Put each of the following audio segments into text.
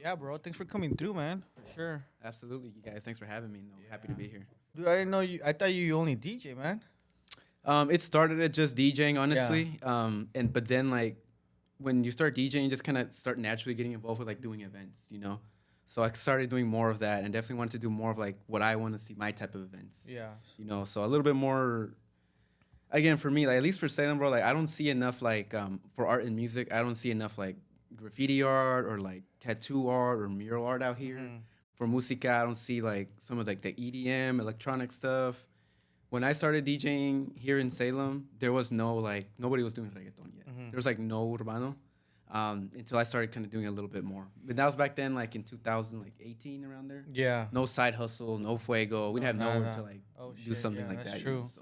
Yeah, bro. Thanks for coming through, man. For sure. Absolutely, you guys. Thanks for having me. No, happy to be here. Dude, I didn't know you. I thought you only DJ, man. It started at just DJing, Yeah. honestly. And but then like when you start DJing, you just kind of start naturally getting involved with like doing events. So I started doing more of that, and definitely wanted to do more of like what I want to see, my type of events. Yeah. So a little bit more. Again, for me, like at least for Salem, bro, like I don't see enough like for art and music. I don't see enough like graffiti art or like tattoo art or mural art out here. For musica, I don't see like some of like the EDM, electronic stuff. When I started DJing here in Salem, there was no like nobody was doing reggaeton yet. There was like no urbano until I started kind of doing a little bit more. But that was back then, like in 2018, around there. Yeah. No side hustle, no fuego. We didn't have nowhere nada. to like Oh, do shit, something yeah, like that's that. true. So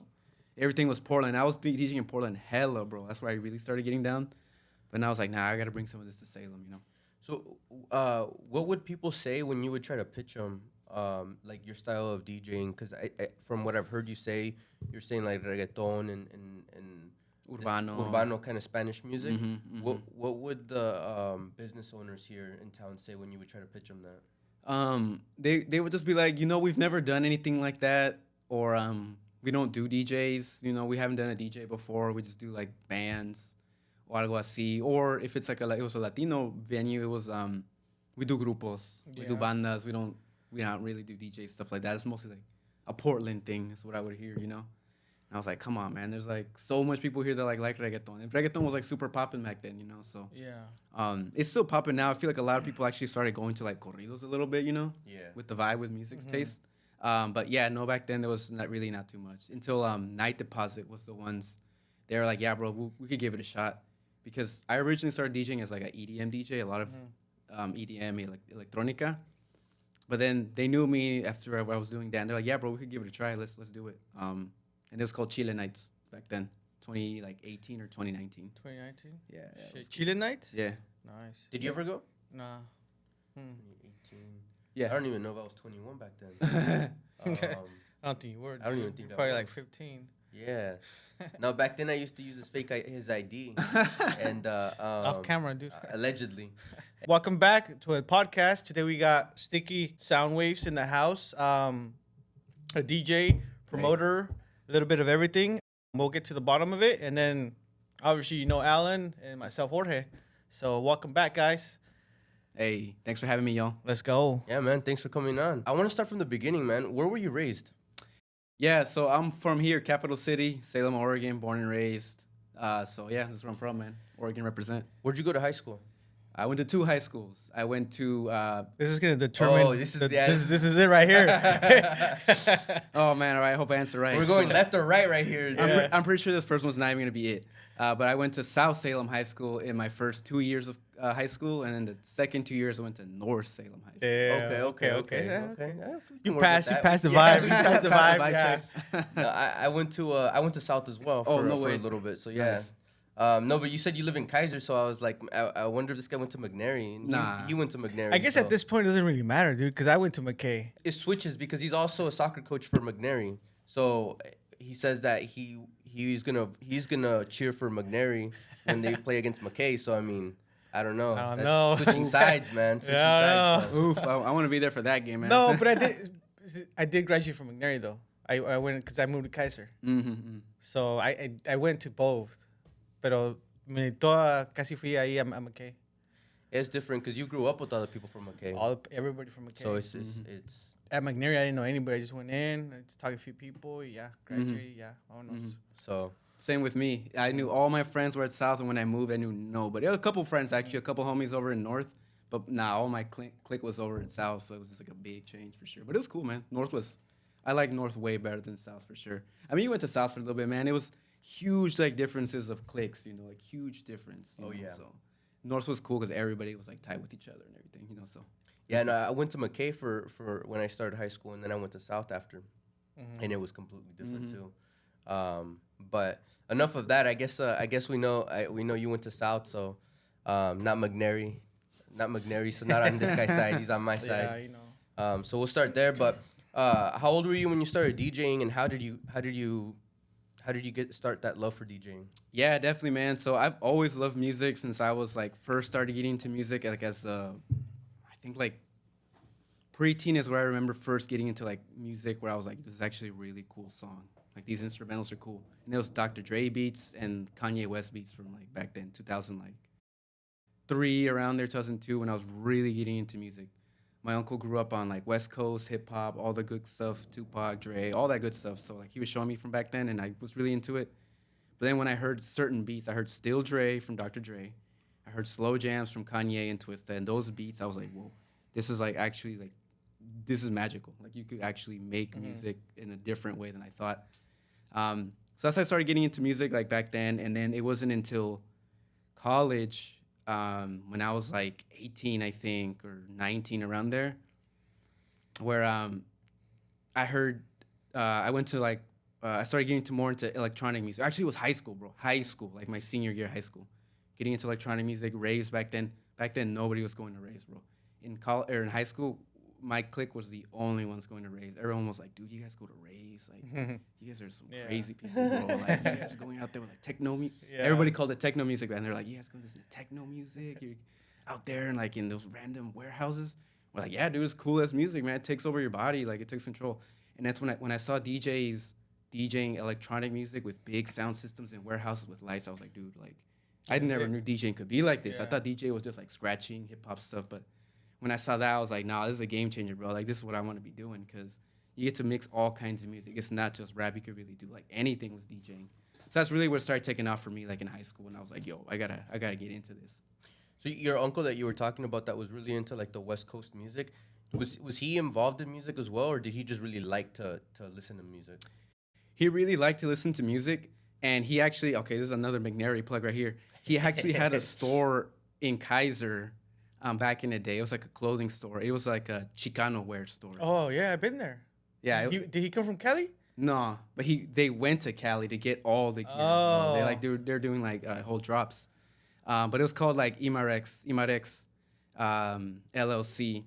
everything was Portland. I was DJing in Portland hella, bro. That's where I really started getting down. But now I was like, nah, I gotta bring some of this to Salem. So, what would people say when you would try to pitch them, like your style of DJing? Because from what I've heard you say, you're saying like reggaeton and urbano kind of Spanish music. What would the business owners here in town say when you would try to pitch them that? They would just be like, we've never done anything like that, or we don't do DJs. We haven't done a DJ before. We just do like bands or algo así. Or if it's like it was a Latino venue, it was we do grupos, we do bandas. We don't really do DJ stuff like that. It's mostly like a Portland thing. Is what I would hear. And I was like, come on, man. There's like so much people here that like reggaeton. And reggaeton was like super popping back then. So Yeah. it's still popping now. I feel like a lot of people actually started going to like corridos a little bit. Yeah. With the vibe, with music's taste. But yeah, no, back then there was not too much until Night Deposit was the ones. They were like, yeah, bro, we could give it a shot, because I originally started DJing as like an EDM DJ, a lot of EDM, electronica. But then they knew me after I was doing that, and they're like, yeah, bro, we could give it a try. Let's do it. And it was called Chile Nights back then, 2018 or 2019. 2019. Yeah. Shit. Chile night. Yeah. Nice. Did you ever go? Nah. 2018. Yeah. I don't even know if I was 21 back then. I don't think you were. I don't dude. even think You're I probably was. like 15. Yeah. No, back then I used to use his ID, and Off camera, dude. allegedly. Welcome back to a podcast. Today we got Sticky Soundwaves in the house. A DJ, promoter, a little bit of everything. We'll get to the bottom of it, and then obviously Alan and myself, Jorge. So welcome back, guys. Hey, thanks for having me, y'all. Let's go. Yeah, man. Thanks for coming on. I want to start from the beginning, man. Where were you raised? Yeah, so I'm from here, capital city, Salem, Oregon, born and raised. So yeah, this is where I'm from, man. Oregon represent. Where'd you go to high school? I went to 2 high schools. I went to. This is gonna determine. Oh, this is- yeah, this is it right here. Oh man, all right. I hope I answer right. We're going left or right here. I'm pretty sure this first one's not even gonna be it. But I went to South Salem High School in my first 2 years of high school, and then the second 2 years I went to North Salem High School. Yeah, Okay. Yeah. Yeah, You work passed. with You that. passed the Yeah, vibe. You passed the vibe. Yeah. check. No, I went to South as well Oh, for, no for way. a little bit. So yeah. Nice. No, but you said you live in Kaiser, so I was like, I wonder if this guy went to McNary. And Nah. he went to McNary. I guess so. at this point it doesn't really matter, dude, because I went to McKay. It switches because he's also a soccer coach for McNary. So he says that he's gonna cheer for McNary when they play against McKay. So I mean, I don't know. I don't That's know. Switching sides, man. Switching Yeah, I sides. know. So. Oof, I want to be there for that game, man. No, but I did graduate from McNary though. I went because I moved to Kaiser. So I went to both, pero casi fui ahí a McKay. It's different because you grew up with other people from McKay. Everybody from McKay. So it's at McNary, I didn't know anybody. I just went in, I just talked to a few people. Yeah, graduated. Yeah, I don't know. so. Same with me. I knew all my friends were at South, and when I moved, I knew nobody. A couple friends, actually, a couple homies over in North. But all my clique was over in South, so it was just like a big change for sure. But it was cool, man. I like North way better than South for sure. I mean, you went to South for a little bit, man. It was huge, like, differences of cliques, like huge difference. You know? Yeah. So North was cool because everybody was like tight with each other and everything, so. Yeah, no, I went to McKay for when I started high school, and then I went to South after, and it was completely different too. But enough of that. I guess we know you went to South, so not McNary, so not on this guy's side. He's on my side. Yeah, So we'll start there. But how old were you when you started DJing, and how did you start that love for DJing? Yeah, definitely, man. So I've always loved music since I was like first started getting into music, like as I think like preteen is where I remember first getting into like music, where I was like, this is actually a really cool song. Like these instrumentals are cool. And it was Dr. Dre beats and Kanye West beats from like back then, 2003 around there, 2002, when I was really getting into music. My uncle grew up on like West Coast hip hop, all the good stuff, Tupac, Dre, all that good stuff. So like he was showing me from back then, and I was really into it. But then when I heard certain beats, I heard Still Dre from Dr. Dre, I heard slow jams from Kanye and Twista, and those beats, I was like, whoa, this is like actually like this is magical. Like you could actually make music in a different way than I thought. So that's how I started getting into music like back then, and then it wasn't until college when I was like 18, I think, or 19, around there, where I heard I went to like I started getting more into electronic music. Actually, it was high school, bro. High school, like my senior year of high school, getting into electronic music, raves back then. Back then, nobody was going to raves, bro. In college or in high school, my clique was the only ones going to raves. Everyone was like, dude, you guys go to raves? Like, you guys are some crazy people, bro. Like, you guys are going out there with like techno music. Yeah. Everybody called it techno music, and they're like, you guys going to listen to techno music? You're out there and like in those random warehouses. We're like, yeah, dude, it's cool as music, man. It takes over your body. Like, it takes control. And that's when I saw DJs DJing electronic music with big sound systems in warehouses with lights. I was like, dude, like, I never knew DJing could be like this. Yeah. I thought DJ was just like scratching hip-hop stuff, but when I saw that, I was like, nah, this is a game changer, bro. Like, this is what I want to be doing, because you get to mix all kinds of music. It's not just rap. You could really do, like, anything with DJing. So that's really what started taking off for me, like, in high school. And I was like, yo, I gotta get into this. So your uncle that you were talking about that was really into, like, the West Coast music, was he involved in music as well, or did he just really like to listen to music? He really liked to listen to music, and he actually, okay, this is another McNary plug right here. He actually had a store in Kaiser back in the day. It was like a clothing store. It was like a Chicano wear store. Oh, yeah, I've been there. Yeah. Did he come from Cali? No, but they went to Cali to get all the gear. Oh. They're doing like whole drops. But it was called like Imarex LLC.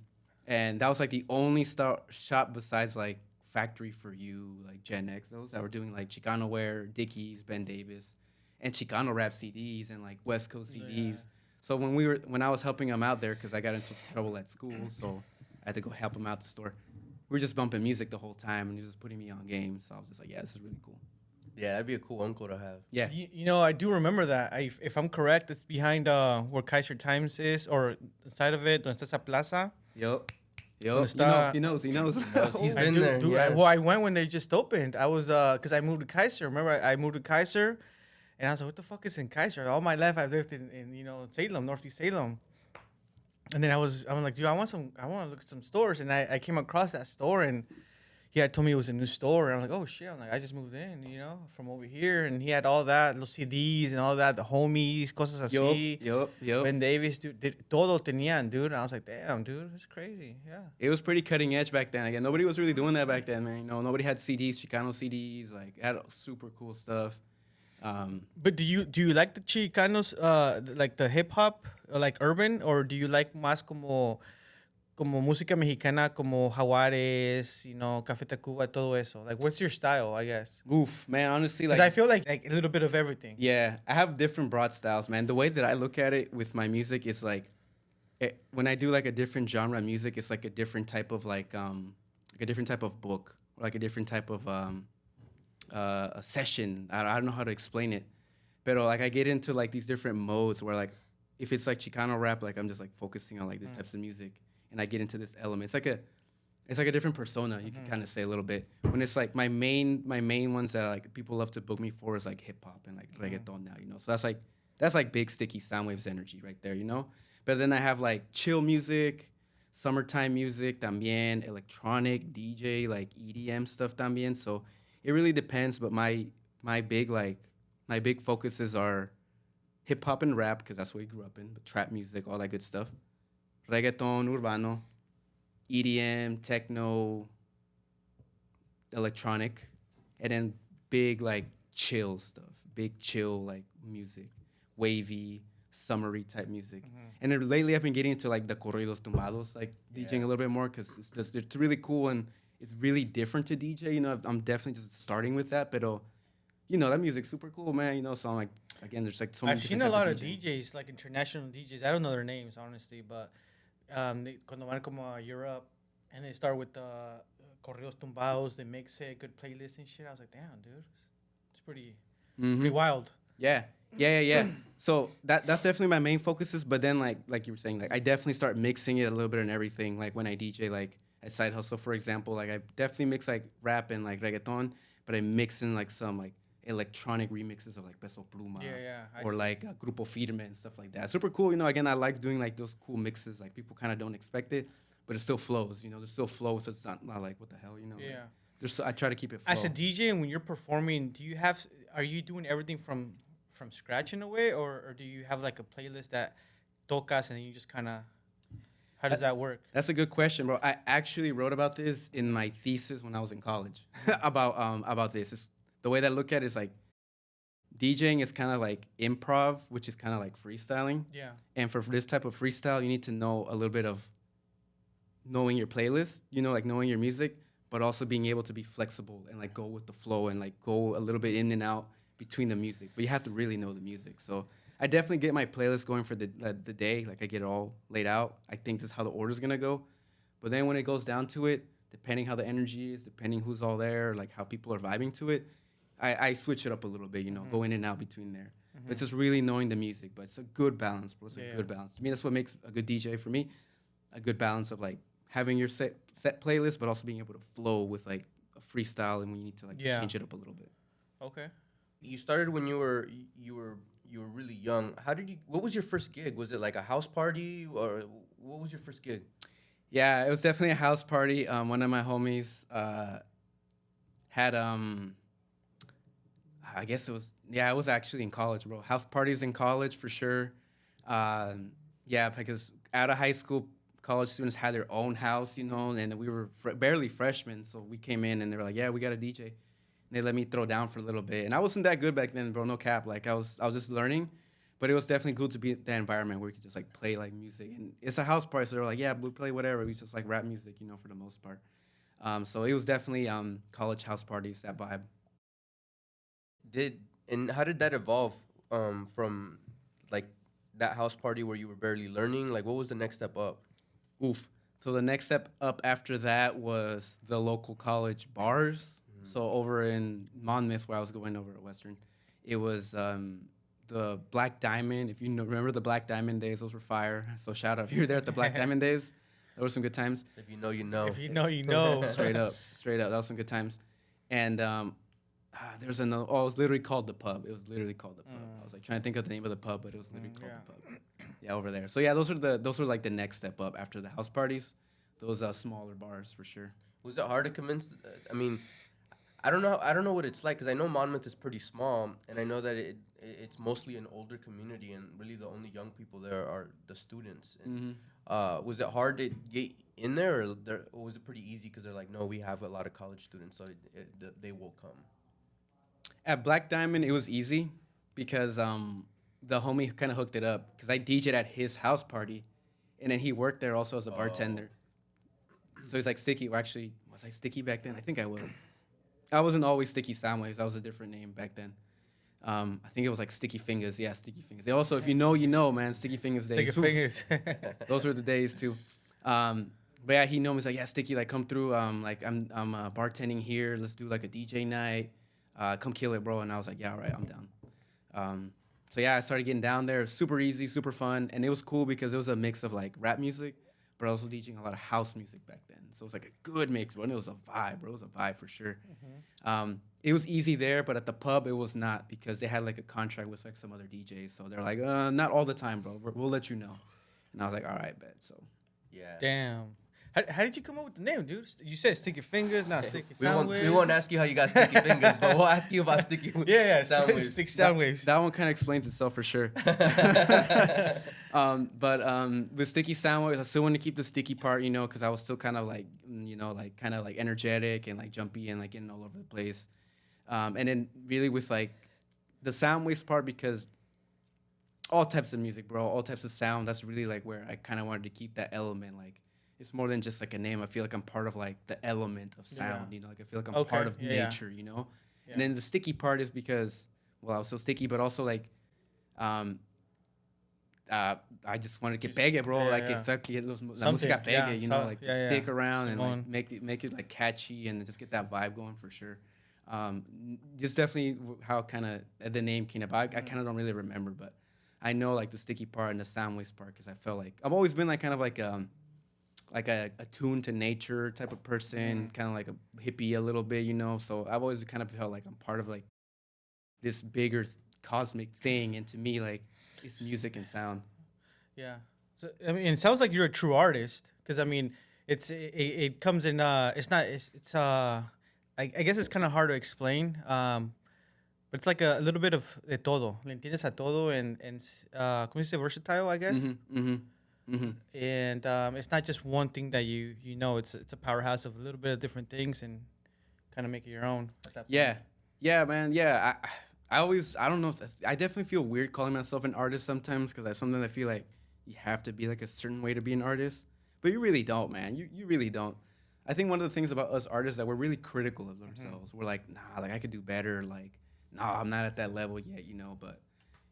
And that was like the only shop besides like Factory for You, like Gen X, those that were doing like Chicano wear, Dickies, Ben Davis, and Chicano rap CDs and like West Coast CDs. Yeah. So when I was helping him out there, because I got into trouble at school, so I had to go help him out the store. We were just bumping music the whole time, and he was just putting me on game. So I was just like, yeah, this is really cool. Yeah, that'd be a cool uncle to have. Yeah. You know, I do remember that. If I'm correct, it's behind where Kaiser Times is, or the side of it, donde está esa plaza. Yup. He knows. He's been there. Dude, yeah. I went when they just opened. I was, because I moved to Kaiser. Remember, I moved to Kaiser, and I was like, what the fuck is in Kaiser? All my life, I've lived in Salem, Northeast Salem. And then I'm like, dude, I want to look at some stores. And I came across that store, and he had told me it was a new store. And I'm like, oh, shit. I'm like, I just moved in, from over here. And he had all that, los CDs and all that, the homies, cosas así. Yup. Ben Davis, dude, todo tenían, dude. And I was like, damn, dude, it's crazy. Yeah. It was pretty cutting edge back then. Again, nobody was really doing that back then, man. Nobody had CDs, Chicano CDs. Like, had super cool stuff. But do you like the Chicanos, like the hip hop, like urban, or do you like más como música mexicana, como Jaguares, Café Tacuba, todo eso? Like, what's your style, I guess? Oof, man, honestly, like, because I feel like a little bit of everything. Yeah, I have different broad styles, man. The way that I look at it with my music is like, when I do like a different genre of music, it's like a different type of like a different type of book, or like a different type of a session. I don't know how to explain it, but like I get into like these different modes where like if it's like Chicano rap, like I'm just like focusing on like these types of music, and I get into this element. It's like a different persona, you can kind of say a little bit. When it's like my main ones that like people love to book me for is like hip hop and like reggaeton now, So that's like big sticky SoundWavves energy right there, But then I have like chill music, summertime music también, electronic, DJ, like EDM stuff también. So it really depends, but my big focuses are hip hop and rap, because that's what we grew up in, but trap music, all that good stuff. Reggaeton, urbano, EDM, techno, electronic, and then big like chill stuff, big chill like music, wavy, summery type music. And then lately I've been getting into like the corridos tumbados, like DJing a little bit more, because it's really cool and it's really different to DJ. I'm definitely just starting with that, but that music's super cool, man. So I'm like, again, there's like so many. I've seen a lot of DJs, like international DJs. I don't know their names, honestly, but cuando van como a Europe and they start with corridos tumbados, they mix it, good playlist and shit. I was like, damn, dude, it's pretty wild. Yeah. So that's definitely my main focuses. But then like you were saying, like I definitely start mixing it a little bit and everything. Like when I DJ, like at Side Hustle, for example, like I definitely mix like rap and like reggaeton, but I mix in like some like electronic remixes of like Peso Pluma or like Grupo Firme and stuff like that. Super cool. You know, again, I like doing like those cool mixes. Like people kind of don't expect it, but it still flows. You know, there's still flow, so it's not like what the hell. You know. Yeah. Like, I try to keep it flow. As a DJ, and when you're performing, are you doing everything from scratch in a way, or do you have like a playlist that tocas and then you just kind of, how does that work? That's a good question, bro. I actually wrote about this in my thesis when I was in college about this. It's, the way that I look at it is like DJing is kind of like improv, which is kind of like freestyling. Yeah. And for this type of freestyle, you need to know a little bit of knowing your playlist, you know, like knowing your music, but also being able to be flexible and like go with the flow and like go a little bit in and out between the music. But you have to really know the music. So I definitely get my playlist going for the day. Like I get it all laid out. I think this is how the order's gonna go. But then when it goes down to it, depending how the energy is, depending who's all there, like how people are vibing to it, I switch it up a little bit, you know, go in and out between there. But it's just really knowing the music. But it's a good balance, bro. It's a good balance. To me, that's what makes a good DJ for me. A good balance of like having your set playlist, but also being able to flow with like a freestyle and when you need to like change it up a little bit. Okay. You started when you were really young. What was your first gig? Was it like a house party or what was your first gig? Yeah, it was definitely a house party. One of my homies had I guess it was actually in college, bro. House parties in college for sure. Yeah, because out of high school, college students had their own house, you know, and we were barely freshmen, so we came in and they were like, "Yeah, we got a DJ." And they let me throw down for a little bit, and I wasn't that good back then, bro. No cap, like I was just learning, but it was definitely cool to be in that environment where you could just like play like music, and it's a house party, so they're like, "Yeah, we'll play whatever." We just like rap music, you know, for the most part. So it was definitely college house parties, that vibe. How did that evolve from like that house party where you were barely learning? Like, what was the next step up? Oof. So the next step up after that was the local college bars. So over in Monmouth, where I was going over at Western, it was the Black Diamond. If you remember the Black Diamond days, those were fire. So shout out if you were there at the Black Diamond days. There were some good times. If you know, you know. If you know, you know. Straight up. That was some good times. And there's another. Oh, it was literally called the Pub. It was literally called the Pub. I was like trying to think of the name of the pub, but it was literally called the Pub. Yeah, over there. So yeah, those were like the next step up after the house parties. Those smaller bars for sure. Was it hard to convince? I mean, I don't know what it's like because I know Monmouth is pretty small, and I know that it's mostly an older community, and really the only young people there are the students. And, was it hard to get in there, or was it pretty easy because they're like, no, we have a lot of college students, so they will come. At Black Diamond, it was easy because the homie kind of hooked it up because I DJ'd at his house party, and then he worked there also as a bartender. So he's like Sticky. Or actually, was I Sticky back then? I think I was. I wasn't always StickySoundWavves. That was a different name back then. I think it was like Sticky Fingers. Yeah, Sticky Fingers. Also, if you know, you know, man. Sticky Fingers days. Sticky Fingers. Those were the days too. But yeah, he knew me. He's like, yeah, Sticky, like come through. Like I'm bartending here. Let's do like a DJ night. Come kill it, bro. And I was like, yeah, all right, I'm down. So yeah, I started getting down there. Super easy, super fun, and it was cool because it was a mix of like rap music, but also DJing a lot of house music back then. So it was like a good mix, bro. And it was a vibe, bro. It was a vibe for sure. It was easy there, but at the pub it was not because they had like a contract with like some other DJs. So they're like, not all the time, bro. We'll let you know. And I was like, all right, bet. So yeah. Damn. How did you come up with the name, dude? You said Sticky Fingers, not Sticky Soundwaves. We won't ask you how you got Sticky Fingers, but we'll ask you about Sticky Soundwaves. Sticky Soundwaves. That one kind of explains itself for sure. But with Sticky Soundwaves, I still want to keep the sticky part, you know, because I was still kind of like, you know, like kind of like energetic and like jumpy and like getting all over the place. And then really with like the Soundwaves part, because all types of music, bro, all types of sound, that's really like where I kind of wanted to keep that element. Like, it's more than just like a name. I feel like I'm part of like the element of sound, you know, like I feel like I'm part of nature, you know? Yeah. And then the sticky part is because, well, I was so sticky, but also like, I I just wanted to get pegue, bro. Yeah, like yeah. if I could get la Something, música pegue, yeah, you know, so- like yeah, just yeah. stick around and Simón. like make it like catchy and just get that vibe going for sure. Just definitely how kind of the name came about. I kind of don't really remember, but I know like the sticky part and the sound waves part because I felt like I've always been like kind of like a attuned to nature type of person, kind of like a hippie a little bit, you know. So I've always kind of felt like I'm part of like this bigger cosmic thing, and to me, like it's music and sound. Yeah. So I mean, it sounds like you're a true artist because I mean, it comes in. I guess it's kind of hard to explain. But it's like a little bit of de todo. Le entiendes a todo and ¿cómo se dice? Versatile, I guess. And it's not just one thing that you know. It's a powerhouse of a little bit of different things and kind of make it your own. At that point. Yeah, yeah, man. Yeah, I always, I don't know. I definitely feel weird calling myself an artist sometimes because sometimes I feel like you have to be like a certain way to be an artist, but you really don't, man. You really don't. I think one of the things about us artists that we're really critical of ourselves. We're like, nah, like I could do better. Like, nah, I'm not at that level yet, you know. But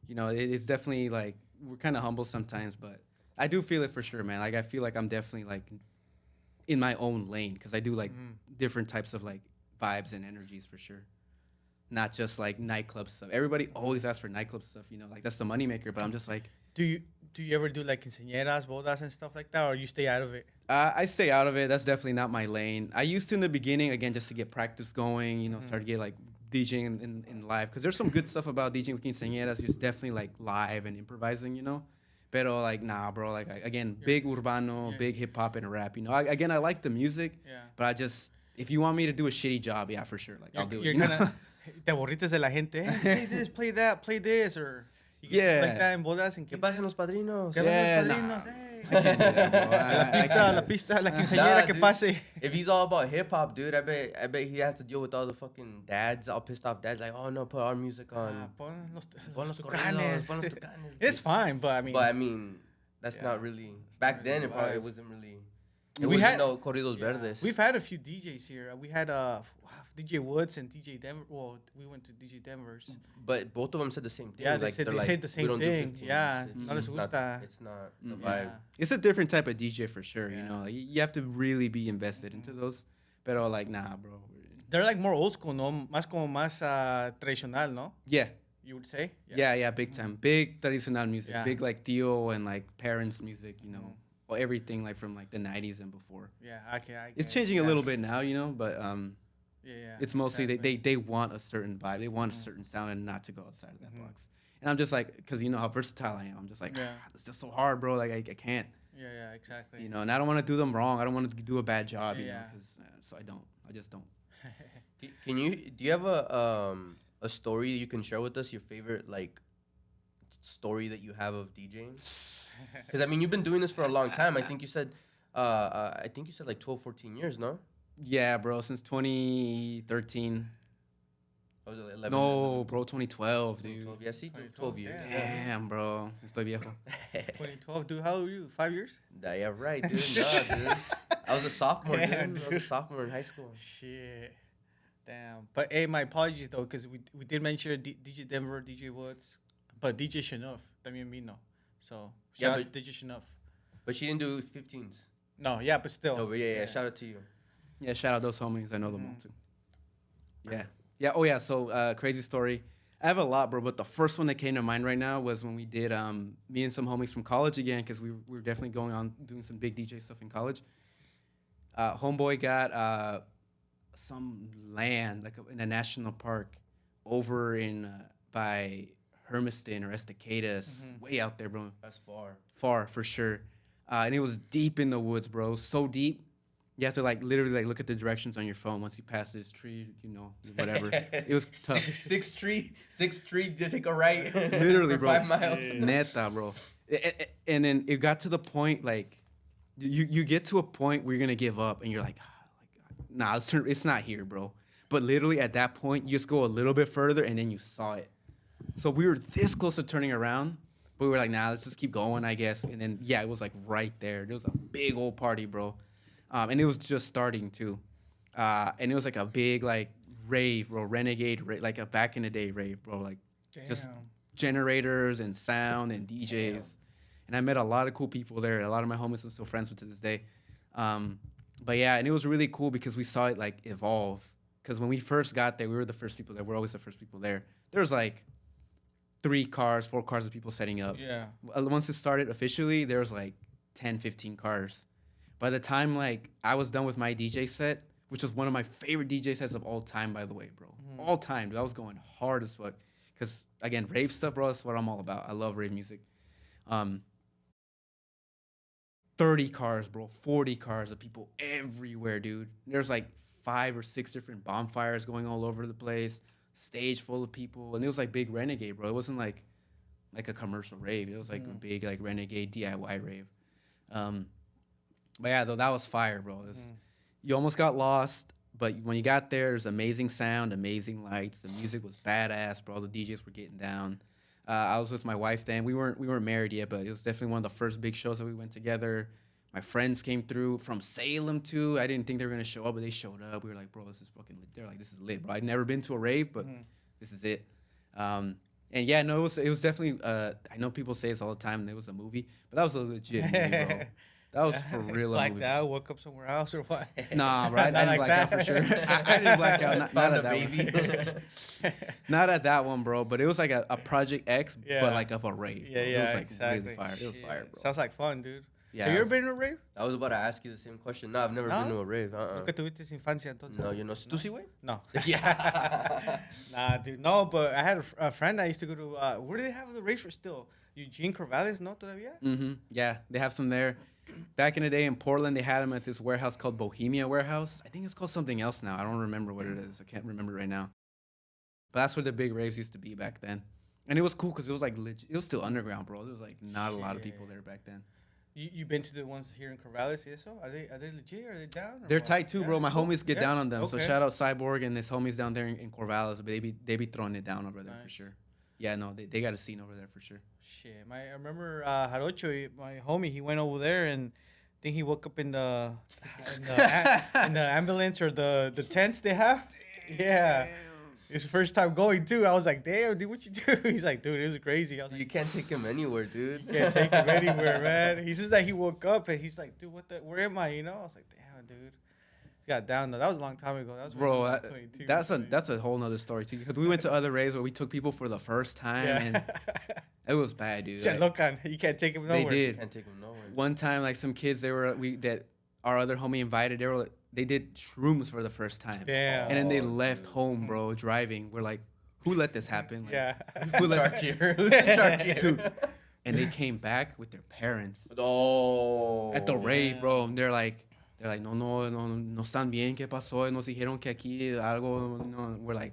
you know, it's definitely like we're kind of humble sometimes, but I do feel it for sure, man. Like I feel like I'm definitely like in my own lane because I do like different types of like vibes and energies for sure. Not just like nightclub stuff. Everybody always asks for nightclub stuff, you know, like that's the moneymaker. But I'm just like, Do you ever do like quinceañeras, bodas, and stuff like that, or you stay out of it? I stay out of it. That's definitely not my lane. I used to in the beginning, again, just to get practice going, you know, start to get like DJing in live. Because there's some good stuff about DJing with quinceañeras. It's definitely like live and improvising, you know. Pero like, nah, bro. Like, again, big urbano, big hip hop and rap, you know. I like the music, but I just, if you want me to do a shitty job, yeah, for sure. Like, I'll do it. You're You know? kind of te aburrites de la gente. Hey, play this, play that, play this, or you get like that en bodas and ¿Qué pasan los padrinos? ¿Qué Yeah, pasan los nah. padrinos? Hey. I can't do that, bro. La pista, la quinceañera que dude. pase. If he's all about hip hop, dude, I bet he has to deal with all the fucking dads, all pissed off dads, like, oh no, put our music on. Pon Pon los tucanes. corridos, pon los tucanes. It's fine, but I mean, But I mean, that's not really. Back then, it probably vibe. wasn't really. We We had- had no corridos verdes. we've had a few DJs here. We had DJ Woods and DJ Denver. Well, we went to DJ Denver's. But both of them said the same thing. Yeah, they like, said- they're they like, said the same "We don't do thing. 15s. Yeah, It's no les gusta." It's not the Yeah. vibe. It's a different type of DJ for sure, you Yeah. know. Like, you have to really be invested into those. Pero like, nah, bro. They're like more old school, no? Más como más tradicional, no? Yeah, You would say? yeah, big time. Big traditional music. Yeah. Big like tío and like parents music, you know. Or everything like from like the 90s and before. Yeah, okay. It's changing a little bit now, you know, but Yeah. it's mostly exactly. they want a certain vibe. They want a certain sound and not to go outside of that box. And I'm just like, because you know how versatile I am. I'm just like, Yeah. it's just so hard, bro. Like I can't, Yeah, exactly. you know. And I don't want to do them wrong. I don't want to do a bad job, you know. Yeah. Because so I just don't. Do you have a story you can share with us? Your favorite like story that you have of DJing? Because I mean, you've been doing this for a long time. I think you said like 12, 14 years, no? Yeah, bro. Since 2013. Or was it 11, No, 11, bro. 2012, dude. 12, yeah, see, 2012, 12 years. damn. Damn, bro. Estoy viejo. 2012, dude. How old are you? 5 years? Yeah, right, dude. Nah, dude. I was a sophomore, Yeah, dude. I was a sophomore in high school. Shit. Damn. But hey, my apologies though, because we did mention DJ Denver, DJ Woods, but DJ Shanoff también vino. So Yeah, shout out but- to DJ Shanoff. But she didn't do 15s. No, yeah, but still. No, but yeah. Shout out to you. Yeah, shout out those homies. I know them all too. Yeah. Yeah. Oh yeah. So crazy story. I have a lot, bro. But the first one that came to mind right now was when we did me and some homies from college again, because we were definitely going on doing some big DJ stuff in college. Homeboy got some land like in a national park over in by Hermiston or Estacadas, way out there, bro. That's far. Far for sure. And it was deep in the woods, bro. So deep. You have to like literally like look at the directions on your phone once you pass this tree, you know, whatever. It was tough. Six tree, to take a right. Literally, for bro. 5 miles. Neta, bro. And then it got to the point like you get to a point where you're gonna give up and you're like, nah, it's not here, bro. But literally at that point, you just go a little bit further and then you saw it. So we were this close to turning around, but we were like, nah, let's just keep going, I guess. And then yeah, it was like right there. There was a big old party, bro. And it was just starting too. And it was like a big like rave, bro, renegade rave, like a back in the day rave, bro. Like just Damn. generators and sound and DJs. and I met a lot of cool people there. A lot of my homies I'm still friends with to this day. But yeah, and it was really cool because we saw it like evolve. Because when we first got there, we were the first people there. We're always the first people there. There was like 4 cars of people setting up. Yeah. Once it started officially, there was like 10, 15 cars. By the time like I was done with my DJ set, which was one of my favorite DJ sets of all time, by the way, bro. All time, dude. I was going hard as fuck. Because again, rave stuff, bro, that's what I'm all about. I love rave music. 30 cars, bro. 40 cars of people everywhere, dude. There's like 5 or 6 different bonfires going all over the place. Stage full of people, and it was like big Renegade, bro. It wasn't like a commercial rave. It was like a big like Renegade DIY rave. But yeah, though that was fire, bro. You almost got lost, but when you got there, there's amazing sound, amazing lights. The music was badass, bro. The DJs were getting down. I was with my wife then. We weren't married yet, but it was definitely one of the first big shows that we went together. My friends came through from Salem too. I didn't think they were gonna show up, but they showed up. We were like, bro, this is fucking lit. They're like, this is lit, bro. I'd never been to a rave, but this is it. And yeah, no, it was definitely. I know people say this all the time, and it was a movie, but that was a legit movie, bro. That was for real. Like movie, that? bro. Woke up somewhere else or what? Nah, bro. I didn't like black that? out for sure. I didn't black out. Not at that baby. one. Not at that one, bro. But it was like a Project X, Yeah. but like of a rave. Yeah, bro. yeah, It was like exactly. really fire. It was Shit. fire, bro. Sounds like fun, dude. Yeah. Have you ever been to a rave? I was about to ask you the same question. No, I've never No? been to a rave. Nunca tuviste infancia entonces? No, you know, ¿tú sí, güey? No. Yeah. Nah, dude. No, but I had a friend that used to go to, where do they have the raves for still? Eugene Corvallis, no, todavía? Yeah, they have some there. Back in the day in Portland, they had them at this warehouse called Bohemia Warehouse. I think it's called something else now. I don't remember what it is. I can't remember right now. But that's where the big raves used to be back then. And it was cool because it was like legit. It was still underground, bro. There was like not a lot of people there back then. You been to the ones here in Corvallis, y eso? Are they legit? Are they down? or They're what? tight too, bro. My cool. homies get Yeah? down on them. So Okay. shout out Cyborg and his homies down there in Corvallis. But they be throwing it down over there for Nice. sure. Yeah, no, they got a scene over there for sure. Shit, I remember Jarocho, my homie. He went over there and I think he woke up in the in the ambulance or the tents they have. Yeah, his first time going too. I was like, damn, dude, what you do? He's like, dude, it was crazy. I was You like, can't take him anywhere, dude. can't take him anywhere, man. He says that he woke up and he's like, dude, where am I? You know, I was like, damn, dude. He got down though. That was a long time ago. That was when he Bro, was like 22, that's a 23. that's a whole nother story too. Because we went to other raves where we took people for the first time and it was bad, dude. Said, Like, look on, you can't take him they nowhere. did. Can't take him nowhere. One time, like some kids, that our other homie invited. They did shrooms for the first time. Damn. And then they Oh, left dude. home, bro, driving. We're like, who let this happen? Like, Yeah. Who let Charge here. Who's in charge here? Dude. And they came back with their parents Oh. at the rave, bro. And they're like, no están bien, ¿qué pasó? Nos dijeron que aquí algo, no. We're like,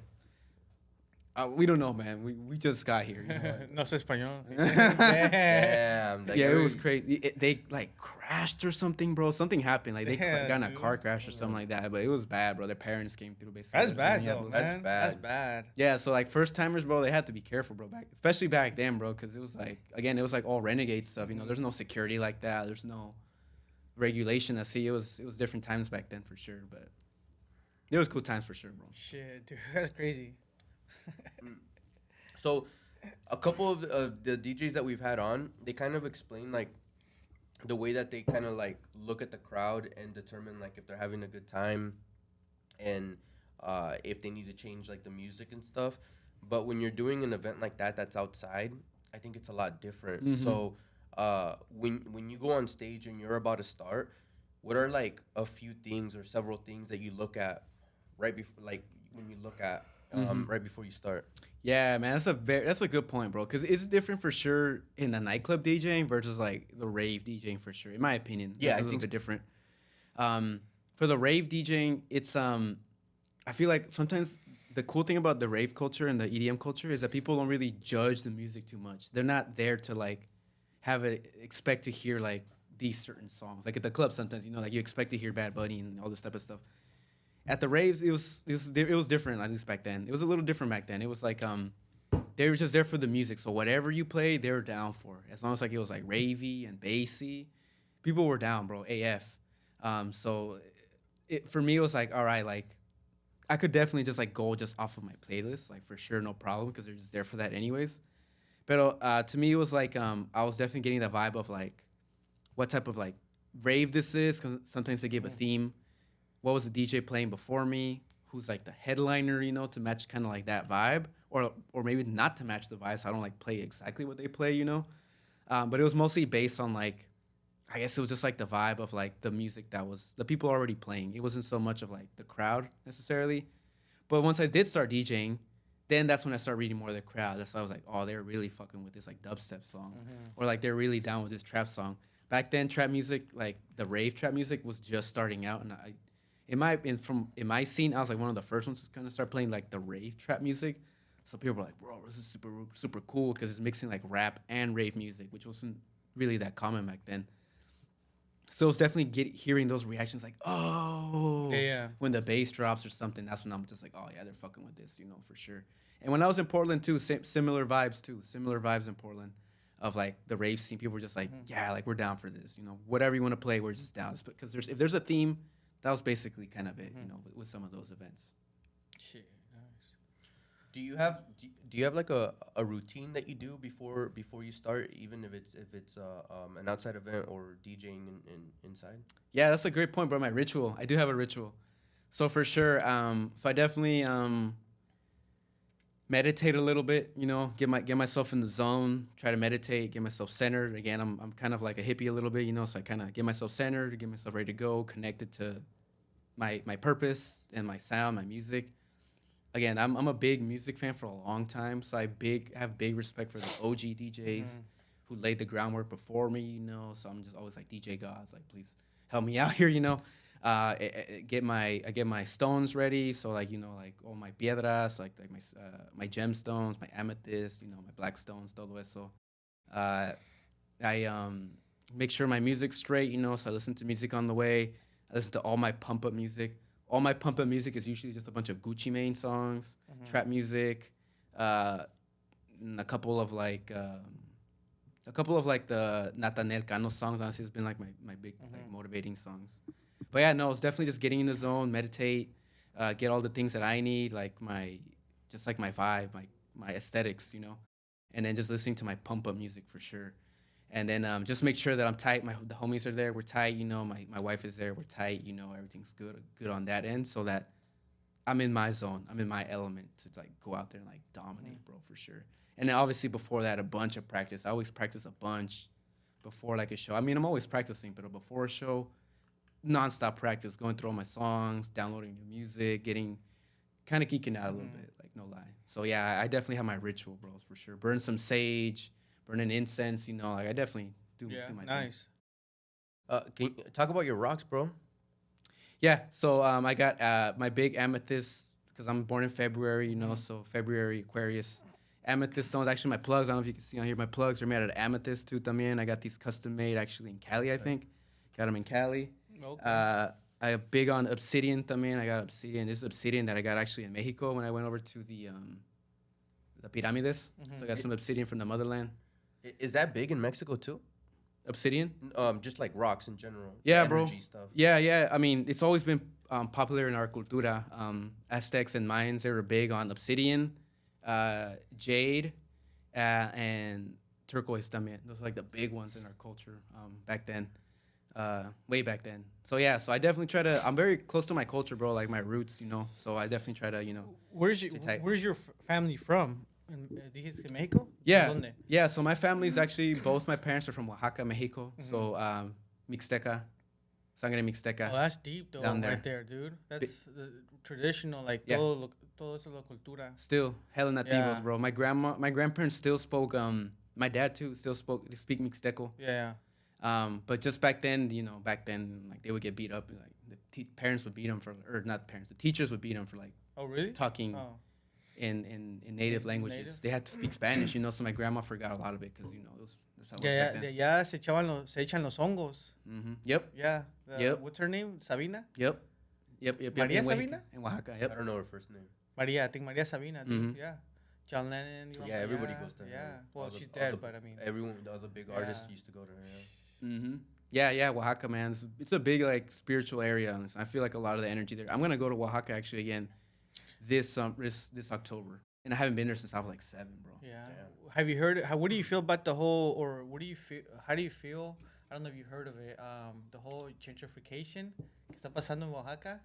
we don't know, man. We just got here. You know? No sé español. Damn. Like, Yeah, it was crazy. They like crashed or something, bro. Something happened. Like they Damn, got in a dude. car crash or something like that. But it was bad, bro. Their parents came through basically. That's bad, Yeah, though, it man. was- That's That's bad. bad. Yeah, so like first timers, bro, they had to be careful, bro. Especially back then, bro, because it was like again, it was like all renegade stuff. You know, there's no security like that. There's no regulation. It was different times back then for sure. But it was cool times for sure, bro. Shit, dude, that's crazy. So, a couple of the DJs that we've had on, they kind of explain like the way that they kind of like look at the crowd and determine like if they're having a good time, and if they need to change like the music and stuff. But when you're doing an event like that that's outside, I think it's a lot different. Mhm. So, when you go on stage and you're about to start, what are like a few things or several things that you look at right before, like when you look at right before you start? Yeah, man, that's a good point, bro. Because it's different for sure in the nightclub DJing versus like the rave DJing for sure. In my opinion, Yeah, it's I a little think bit different. For the rave DJing, it's I feel like sometimes the cool thing about the rave culture and the EDM culture is that people don't really judge the music too much. They're not there to like expect to hear like these certain songs. Like at the club, sometimes you know, like you expect to hear Bad Bunny and all this type of stuff. At the raves, it was different. At least back then, it was a little different back then. It was like they were just there for the music. So whatever you played, they were down for. As long as like it was like ravey and bassy, people were down, bro. AF. So for me, it was like, all right, like I could definitely just like go just off of my playlist, like for sure, no problem, because they're just there for that anyways. But to me, it was like I was definitely getting the vibe of like what type of like rave this is. Because sometimes they give a theme. What was the DJ playing before me? Who's like the headliner? You know, to match kind of like that vibe, or maybe not to match the vibe. So I don't like play exactly what they play. You know, but it was mostly based on like I guess it was just like the vibe of like the music that was the people already playing. It wasn't so much of like the crowd necessarily. But once I did start DJing, then that's when I started reading more of the crowd. That's why I was like, oh, they're really fucking with this like dubstep song, or like they're really down with this trap song. Back then, trap music, like the rave trap music, was just starting out, and in my scene, I was like one of the first ones to kind of start playing like the rave trap music. So people were like, bro, this is super cool because it's mixing like rap and rave music, which wasn't really that common back then. So it's definitely hearing those reactions like, oh, Yeah. when the bass drops or something. That's when I'm just like, oh yeah, they're fucking with this, you know, for sure. And when I was in Portland too, similar vibes in Portland, of like the rave scene. People were just like, yeah, like we're down for this, you know, whatever you want to play, we're just down. Because if there's a theme, that was basically kind of it, you know, with some of those events. Shit. Nice. Do you have like a routine that you do before you start, even if it's an outside event or DJing inside? Yeah, that's a great point, bro. My ritual. I do have a ritual. So for sure, so I definitely meditate a little bit, you know, get myself in the zone, try to meditate, get myself centered. Again, I'm kind of like a hippie a little bit, you know, so I kind of get myself centered, get myself ready to go, connected to my purpose and my sound, my music. Again, I'm a big music fan for a long time, so I have big respect for the OG DJs who laid the groundwork before me, you know. So I'm just always like, DJ gods, like please help me out here, you know. I get my stones ready, so like, you know, like all my piedras, like my gemstones, my amethyst, you know, my black stones, todo eso. I make sure my music's straight, you know. So I listen to music on the way. I listen to all my pump up music. All my pump up music is usually just a bunch of Gucci Mane songs, trap music, and a couple of like the Nathaniel Cano songs. Honestly, it's been like my big like motivating songs. But yeah, no, it's definitely just getting in the zone, meditate, get all the things that I need, like my vibe, my aesthetics, you know, and then just listening to my pump up music for sure. And then just make sure that I'm tight. The homies are there. We're tight. You know, my wife is there. We're tight. You know, everything's good on that end, so that I'm in my zone. I'm in my element to like go out there and like dominate, bro, for sure. And then obviously before that, a bunch of practice. I always practice a bunch before like a show. I mean, I'm always practicing, but before a show, nonstop practice, going through all my songs, downloading new music, getting kind of geeking out a little bit, like no lie. So yeah, I definitely have my ritual, bros, for sure. Burn some sage. Burning incense, you know, like I definitely do my thing. Nice. Can you talk about your rocks, bro? Yeah, so I got my big amethyst because I'm born in February, you know, so February Aquarius. Amethyst stones, actually my plugs, I don't know if you can see on here, my plugs are made out of amethyst too también. I got these custom made actually in Cali, I think. Got them in Cali. Okay. I am big on obsidian también. I got obsidian. This is obsidian that I got actually in Mexico when I went over to the pyramides. So I got some obsidian from the motherland. Is that big in Mexico too? Obsidian? Just like rocks in general. Yeah, energy bro. Stuff. Yeah. I mean, it's always been popular in our cultura. Aztecs and Mayans, they were big on obsidian, jade, and turquoise también. Those are like the big ones in our culture back then, way back then. So yeah, so I definitely try to. I'm very close to my culture, bro. Like my roots, you know. So I definitely try to, you know. Where's your family from? ¿Dijiste Mexico? Yeah. ¿Dónde? Yeah, so my family's actually, both my parents are from Oaxaca, Mexico. So Mixteca, sangre Mixteca. Oh, that's deep though, Down there. right there, dude. That's the traditional, like Yeah. todo eso la cultura. Still, hella nativos, Yeah. bro. My grandparents still spoke, my dad too still speak Mixteco. Yeah. But just back then, you know, like they would get beat up. Like the parents would beat them or not parents, the teachers would beat them for like Oh, really? talking Oh. in native languages. Native? They had to speak Spanish, you know, so my grandma forgot a lot of it because, you know, that's how it was Ya, back ya, then. de allá se echan los hongos. Yep. Yeah. Yep. What's her name? Sabina? Yep. Maria in Oaxaca, Sabina? in Oaxaca, I yep. don't know her first name. Maria, I think Maria Sabina, dude. Mhm. Yeah. John Lennon. iba Yeah, para everybody allá. goes to her. Yeah. Well, All the- she's all dead, the- but I mean. Everyone, the other big artists used to go to her. Yeah. Yeah, Oaxaca, man. It's a big like spiritual area. And I feel like a lot of the energy there. I'm gonna go to Oaxaca actually again this October, and I haven't been there since I was like 7, bro. Yeah. Have you heard? What do you feel about the whole, or what do you feel? How do you feel? I don't know if you heard of it. The whole gentrification que está pasando en Oaxaca.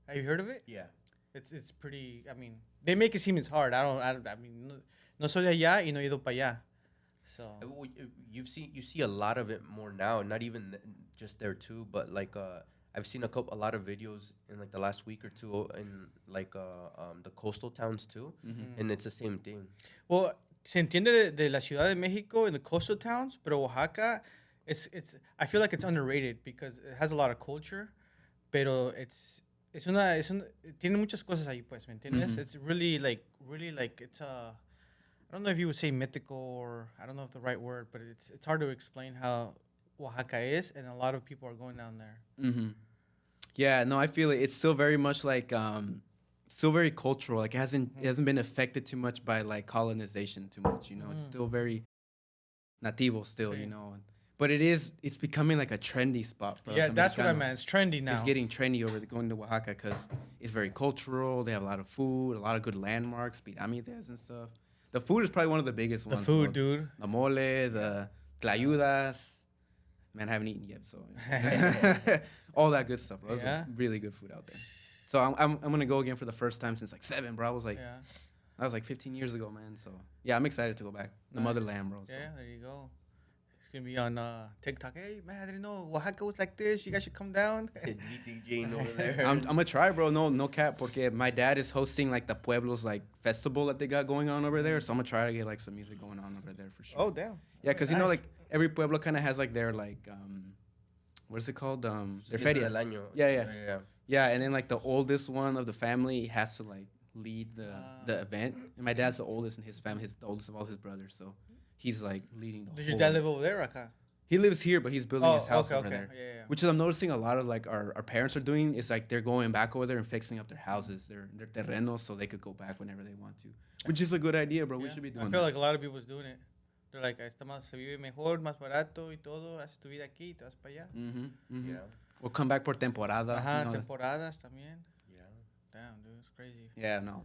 Have you heard of it? Yeah. It's pretty. I mean, they make it seem it's hard. I mean, no soy de allá y no he ido para allá. So You see a lot of it more now, not even just there too, but like I've seen a lot of videos in like the last week or two in like the coastal towns too, and it's the same thing. well, se entiende de la Ciudad de México and the coastal towns, pero Oaxaca, it's I feel like it's underrated because it has a lot of culture, pero tiene muchas cosas ahí, pues, ¿me entiendes? It's really like it's I don't know if you would say mythical, or I don't know if the right word, but it's hard to explain how Oaxaca is, and a lot of people are going down there. Yeah, no, I feel it. It's still very much like still very cultural. Like it hasn't been affected too much by like colonization too much. You know, it's still very nativo still. Sí. You know, but it's becoming like a trendy spot. For Yeah, los that's what I Americanos. meant. It's trendy now. It's getting trendy over going to Oaxaca because it's very cultural. They have a lot of food, a lot of good landmarks, piramides and stuff. The food is probably one of the biggest the ones. food, bro. dude. The mole, the tlayudas. Man, I haven't eaten yet, so all that good stuff. Bro. There's Yeah. some really good food out there. So I'm gonna go again for the first time since like 7, bro. I was like, Yeah. that was like 15 years ago, man. So yeah, I'm excited to go back. The Nice. motherland, bro. So. Yeah, there you go. It's gonna be on TikTok. Hey man, I didn't know Oaxaca was like this. You guys should come down. DJing over there. I'm gonna try, bro. No cap, porque my dad is hosting like the Pueblos like festival that they got going on over there. So I'm gonna try to get like some music going on over there for sure. Oh damn. Yeah, because you Nice. know, like every pueblo kind of has like their like what is it called? Their Fiesta feria. del año. Yeah. Yeah, and then like the oldest one of the family has to like lead the event. And my dad's the oldest in his family. He's the oldest of all his brothers, so he's like leading the Does whole. your dad live over there, acá? He lives here, but he's building his house over okay. there. Yeah. Which I'm noticing a lot of like our parents are doing is like they're going back over there and fixing up their houses, their terrenos, so they could go back whenever they want to. Which is a good idea, bro. We Yeah. should be I doing feel that. like a lot of people's doing it. They're like, está más, se vive mejor, más barato y todo. Haces tu vida aquí, te vas para allá. Yeah. Or come back por temporada. Ajá, you know. temporadas también. Yeah. Damn, dude, it's crazy. Yeah, no.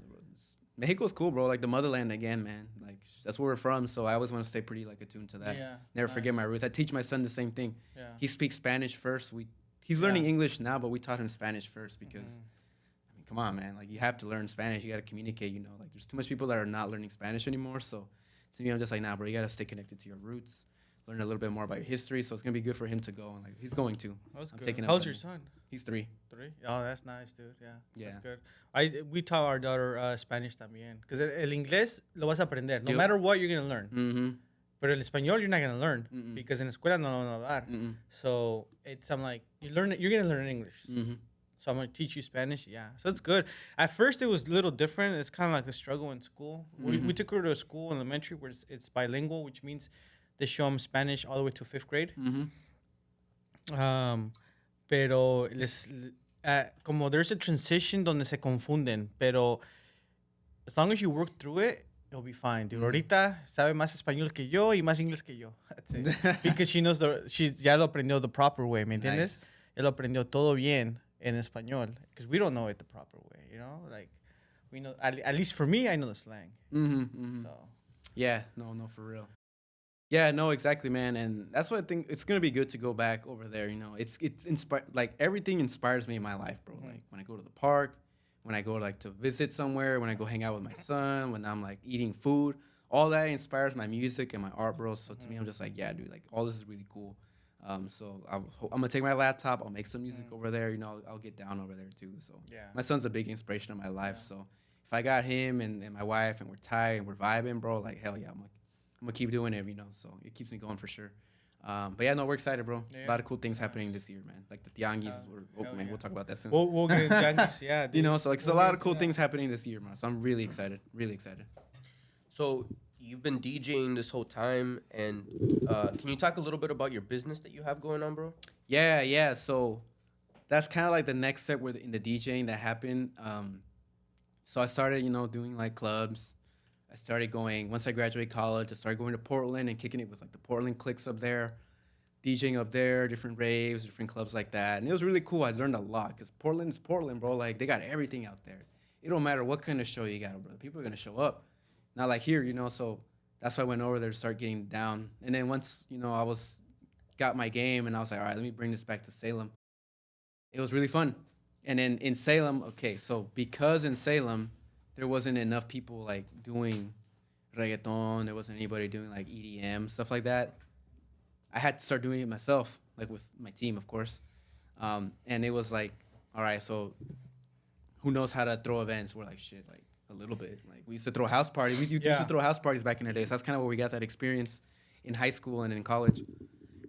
Mexico's cool, bro. Like the motherland again, man. Like that's where we're from, so I always want to stay pretty like attuned to that. Yeah, Never nice. forget my roots. I teach my son the same thing. Yeah. He speaks Spanish first. He's learning Yeah. English now, but we taught him Spanish first because I mean, come on, man. Like you have to learn Spanish. You got to communicate, you know. Like there's too much people that are not learning Spanish anymore, so to me I'm just like, nah, bro, you got to stay connected to your roots. Learn a little bit more about your history, so it's going to be good for him to go, and like he's going to. That's I'm good. taking How's up your on- son? He's 3. 3? Oh, that's nice, dude. Yeah. Yeah. That's good. We taught our daughter Spanish también. Because el inglés lo vas a aprender. No Yep. matter what, you're going to learn. Mm-hmm. But el español, you're not going to learn. Mm-mm. Because en la escuela no lo van a dar. Mm-mm. So I'm like, you're going to learn English. Mm-hmm. So I'm going to teach you Spanish. Yeah. So it's good. At first, it was a little different. It's kind of like a struggle in school. We took her to a school in elementary where it's bilingual, which means they show them Spanish all the way to 5th grade. Mm-hmm. Pero como there's a transition donde se confunden, pero as long as you work through it, it'll be fine, dude. Ahorita sabe más español que yo y más inglés que yo. That's it. Because she knows ya lo aprendió the proper way, ¿me entiendes? Nice. Ya lo aprendió todo bien en español. Because we don't know it the proper way, you know? Like, we know, at least for me, I know the slang. Mm-hmm. Mm-hmm. So, Yeah, no, for real. Yeah, no, exactly, man, and that's what I think. It's gonna be good to go back over there. You know, it's inspired. Like everything inspires me in my life, bro. Like when I go to the park, when I go like to visit somewhere, when I go hang out with my son, when I'm like eating food, all that inspires my music and my art, bro. So to me, I'm just like, yeah, dude, like all this is really cool. So I'm gonna take my laptop. I'll make some music over there. You know, I'll get down over there too. So Yeah. my son's a big inspiration in my life. So if I got him and my wife and we're tight and we're vibing, bro, like hell yeah, I'm gonna keep doing it, you know. So it keeps me going for sure. But yeah, no, we're excited, bro. Yeah. A lot of cool things happening this year, man. Like the Tianguis, hell man, yeah. we'll talk about that soon. we'll get into Tianguis, yeah, dude. You know, so like, it's We'll a lot get of cool into things happening this year, man. So I'm really excited, really excited. So you've been DJing this whole time, and can you talk a little bit about your business that you have going on, bro? Yeah. So that's kind of like the next step in the DJing that happened. So I started, you know, doing like clubs. I started going, once I graduated college, I started going to Portland and kicking it with like the Portland cliques up there, DJing up there, different raves, different clubs like that. And it was really cool. I learned a lot because Portland's Portland, bro. Like they got everything out there. it don't matter what kind of show you got, bro. People are gonna show up. Not like here, so that's why I went over there to start getting down. And then once, got my game and I was like, all right, let me bring this back to Salem. It was really fun. And then in Salem, okay, so because in Salem, there wasn't enough people like doing reggaeton, there wasn't anybody doing like EDM, stuff like that. I had to start doing it myself, like with my team, of course. And it was like, all right, so who knows how to throw events? We're like, shit, like a little bit. Like we used to throw house parties. We used to throw house parties back in the days. That's kind of where we got that experience in high school and in college.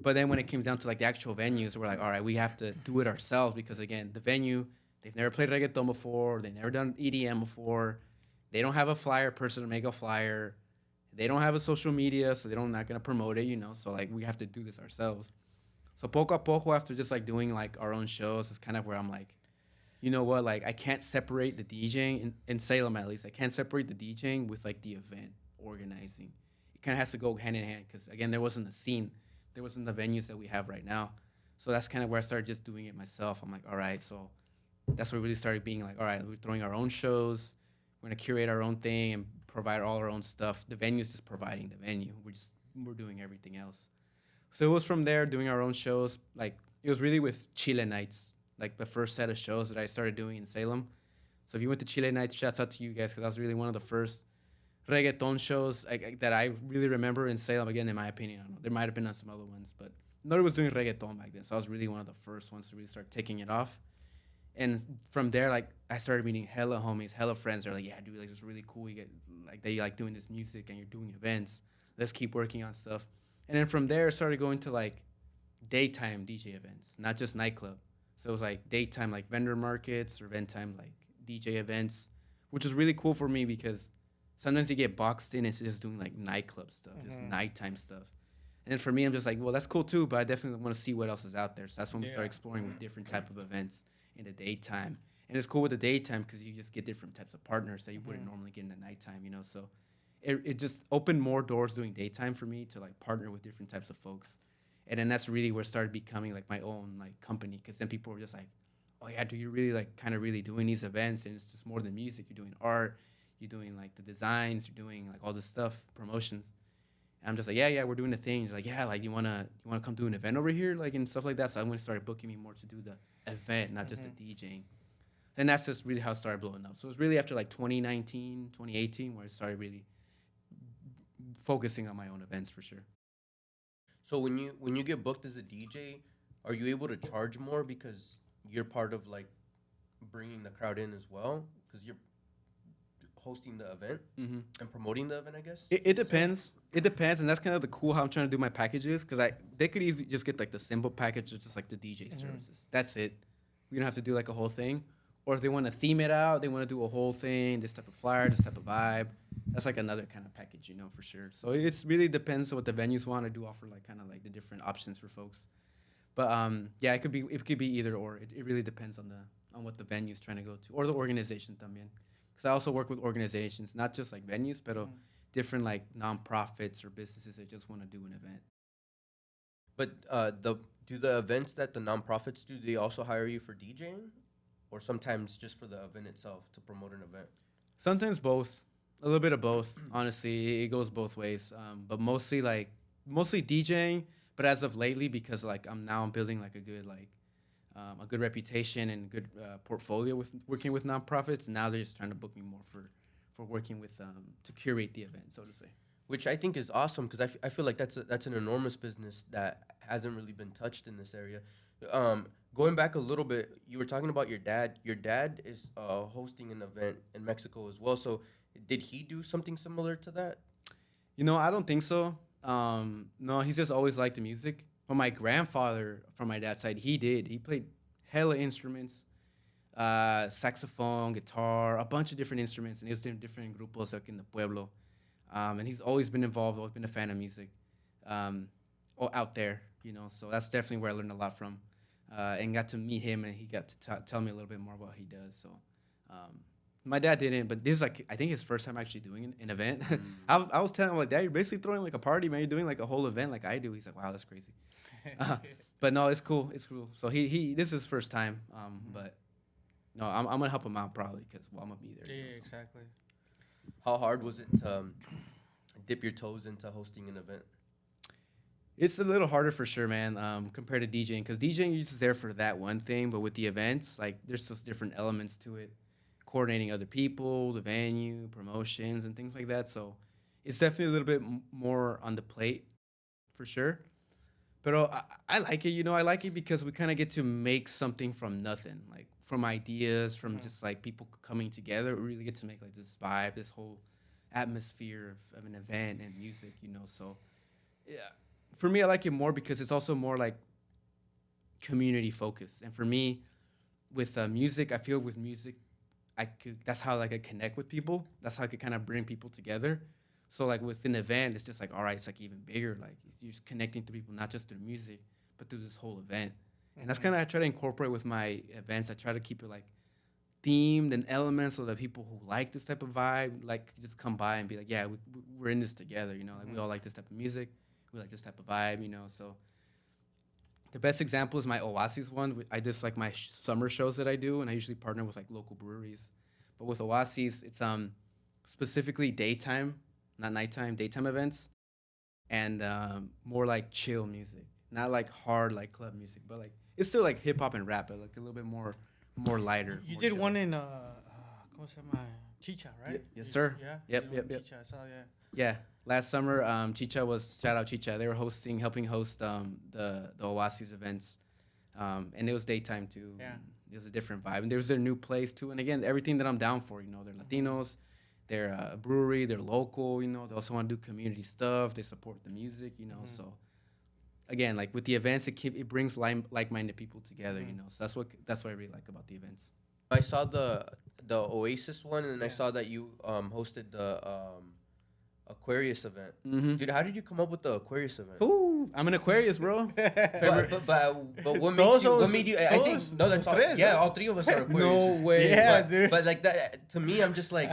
But then when it came down to like the actual venues, we're like, all right, we have to do it ourselves because again, the venue, they've never played reggaeton before. They've never done EDM before. They don't have a flyer person to make a flyer. They don't have a social media, so they're not gonna promote it, So like we have to do this ourselves. So poco a poco, after just like doing like our own shows, is kind of where I'm like, you know what? Like I can't separate the DJing in Salem at least. I can't separate the DJing with like the event organizing. It kind of has to go hand in hand because again, there wasn't a scene. There wasn't the venues that we have right now. So that's kind of where I started just doing it myself. I'm like, all right, so that's where we really started being like, all right, we're throwing our own shows. We're gonna curate our own thing and provide all our own stuff. The venue's just providing the venue. We're doing everything else. So it was from there doing our own shows. Like it was really with Chile Nights, like the first set of shows that I started doing in Salem. So if you went to Chile Nights, shouts out to you guys because that was really one of the first reggaeton shows that I really remember in Salem. Again, in my opinion, I don't know. There might have been some other ones, but nobody was doing reggaeton back then. So I was really one of the first ones to really start taking it off. And from there, like I started meeting hella homies, hella friends. They're like, yeah, dude, like it's really cool. You get like they like doing this music and you're doing events. Let's keep working on stuff. And then from there, I started going to like daytime DJ events, not just nightclub. So it was like daytime, like vendor markets or event time, like DJ events, which was really cool for me because sometimes you get boxed in into just doing like nightclub stuff, just nighttime stuff. And then for me, I'm just like, well, that's cool too, but I definitely want to see what else is out there. So that's when we start exploring with different type of events in the daytime. And it's cool with the daytime because you just get different types of partners that you wouldn't normally get in the nighttime, So it just opened more doors doing daytime for me to like partner with different types of folks. And then that's really where it started becoming like my own like company because then people were just like, oh yeah, dude, you're really like kind of really doing these events and it's just more than music. You're doing art, you're doing like the designs, you're doing like all this stuff, promotions. And I'm just like, yeah, we're doing a thing. They're like, yeah, like you wanna come do an event over here, like and stuff like that. So I went and started booking me more to do the event, not just the DJing. And that's just really how it started blowing up. So it was really after like 2019, 2018 where I started really focusing on my own events for sure. So when you get booked as a DJ, are you able to charge more because you're part of like bringing the crowd in as well? Because you're hosting the event and promoting the event, I guess. It depends. It depends, and that's kind of the cool how I'm trying to do my packages because they could easily just get like the simple package of just like the DJ services. That's it. We don't have to do like a whole thing. Or if they want to theme it out, they want to do a whole thing, this type of flyer, this type of vibe. That's like another kind of package, for sure. So it's really depends on what the venues want to do, offer like kind of like the different options for folks. But yeah, it could be either or. It really depends on what the venue's trying to go to or the organization también. Because I also work with organizations, not just like venues, but different like nonprofits or businesses that just want to do an event. But do the events that the nonprofits do they also hire you for DJing? Or sometimes just for the event itself to promote an event? Sometimes both. A little bit of both. Honestly, it goes both ways. But mostly DJing. But as of lately, because like I'm building like a good reputation and good portfolio with working with nonprofits. Now they're just trying to book me more for working with to curate the event, so to say. Which I think is awesome because I feel like that's an enormous business that hasn't really been touched in this area. Going back a little bit, you were talking about your dad. Your dad is hosting an event in Mexico as well. So did he do something similar to that? I don't think so. No, he's just always liked the music. But my grandfather, from my dad's side, he did. He played hella instruments, saxophone, guitar, a bunch of different instruments. And he was in different grupos like in the pueblo. And he's always been involved, always been a fan of music out there, So that's definitely where I learned a lot from. And got to meet him, and he got to tell me a little bit more about what he does. So, my dad didn't, but this is like I think his first time actually doing an event. I was telling him like, Dad, you're basically throwing like a party, man. You're doing like a whole event like I do. He's like, wow, that's crazy. But no, it's cool. It's cool. So he this is his first time, but no, I'm gonna help them out probably because I'm gonna be there. Yeah, You know, so. exactly. How hard was it to dip your toes into hosting an event? It's a little harder for sure, man, compared to DJing because DJing you're just there for that one thing, but with the events, like there's just different elements to it, coordinating other people, the venue, promotions, and things like that. So it's definitely a little bit more on the plate for sure. But I like it, I like it because we kind of get to make something from nothing, like from ideas, from just like people coming together. We really get to make like this vibe, this whole atmosphere of an event and music. So, yeah, for me, I like it more because it's also more like community focused. And for me, with music, I feel with music, that's how like I connect with people. That's how I could kind of bring people together. So like with an event, it's just like, all right, it's like even bigger. Like you're just connecting to people, not just through music, but through this whole event. And that's kind of I try to incorporate with my events. I try to keep it like themed and elements so that people who like this type of vibe, like just come by and be like, yeah, we're in this together. Like we all like this type of music. We like this type of vibe, So the best example is my Oasis one. I just like my summer shows that I do, and I usually partner with like local breweries. But with Oasis, it's specifically daytime, not nighttime, daytime events, and more like chill music, not like hard like club music, but like it's still like hip hop and rap, but like a little bit more lighter. You more did chill. one in ¿cómo se llama? Chicha, right? Yes, sir. Yeah. Yep. Chicha, I saw, yeah. Yeah, last summer, Chicha was shout out Chicha. They were helping host the Oasis events, and it was daytime too. Yeah. It was a different vibe, and there was their new place too. And again, everything that I'm down for. They're Latinos, they're a brewery, they're local. They also want to do community stuff. They support the music. So again, like with the events, it brings like-minded people together. So that's what I really like about the events. I saw the Oasis one, and I saw that you hosted the Aquarius event. Mm-hmm. Dude, how did you come up with the Aquarius event? Ooh, I'm an Aquarius, bro. but what made you? I think no, that's all. Yeah, all three of us are Aquarius. No way. Yeah, but, dude. But like that, to me, I'm just like,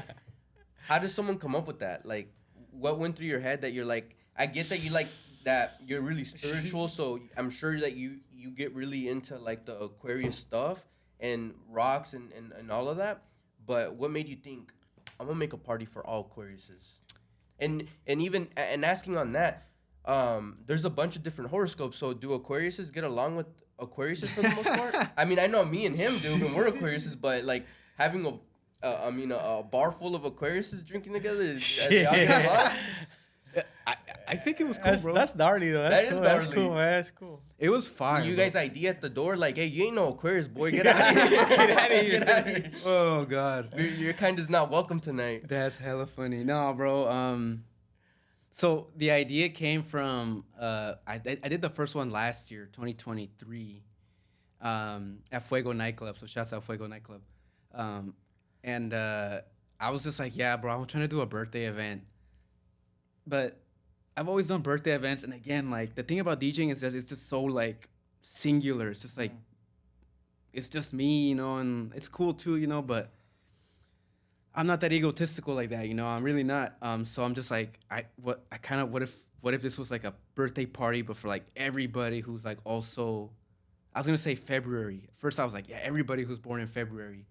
how does someone come up with that? Like, what went through your head that you're like? I get that you like that you're really spiritual, so I'm sure that you get really into like the Aquarius stuff and rocks and all of that. But what made you think I'm gonna make a party for all Aquariuses? And even asking on that, there's a bunch of different horoscopes. So do Aquariuses get along with Aquariuses for the most part? I mean, I know me and him do when we're Aquariuses, but like having a bar full of Aquariuses drinking together is I think it was cool, bro. That's gnarly though. That is Cool. That's gnarly. cool, man. That's cool. It was fire. You bro. guys ID at the door like, hey, you ain't no Aquarius boy, get out of here. Get out of here. Get out of here. Oh God, Your kind is not welcome tonight. that's hella funny. No, bro. So the idea came from I did the first one last year, 2023, at Fuego nightclub. So shouts out Fuego nightclub, and I was just like, yeah, bro, I'm trying to do a birthday event, but I've always done birthday events, and again, like the thing about DJing is that it's just so like singular. It's just like it's just me, and it's cool too, but I'm not that egotistical like that, I'm really not. So I'm just like, what if this was like a birthday party, but for like everybody who's like also, I was gonna say February. First I was like, yeah, everybody who's born in February,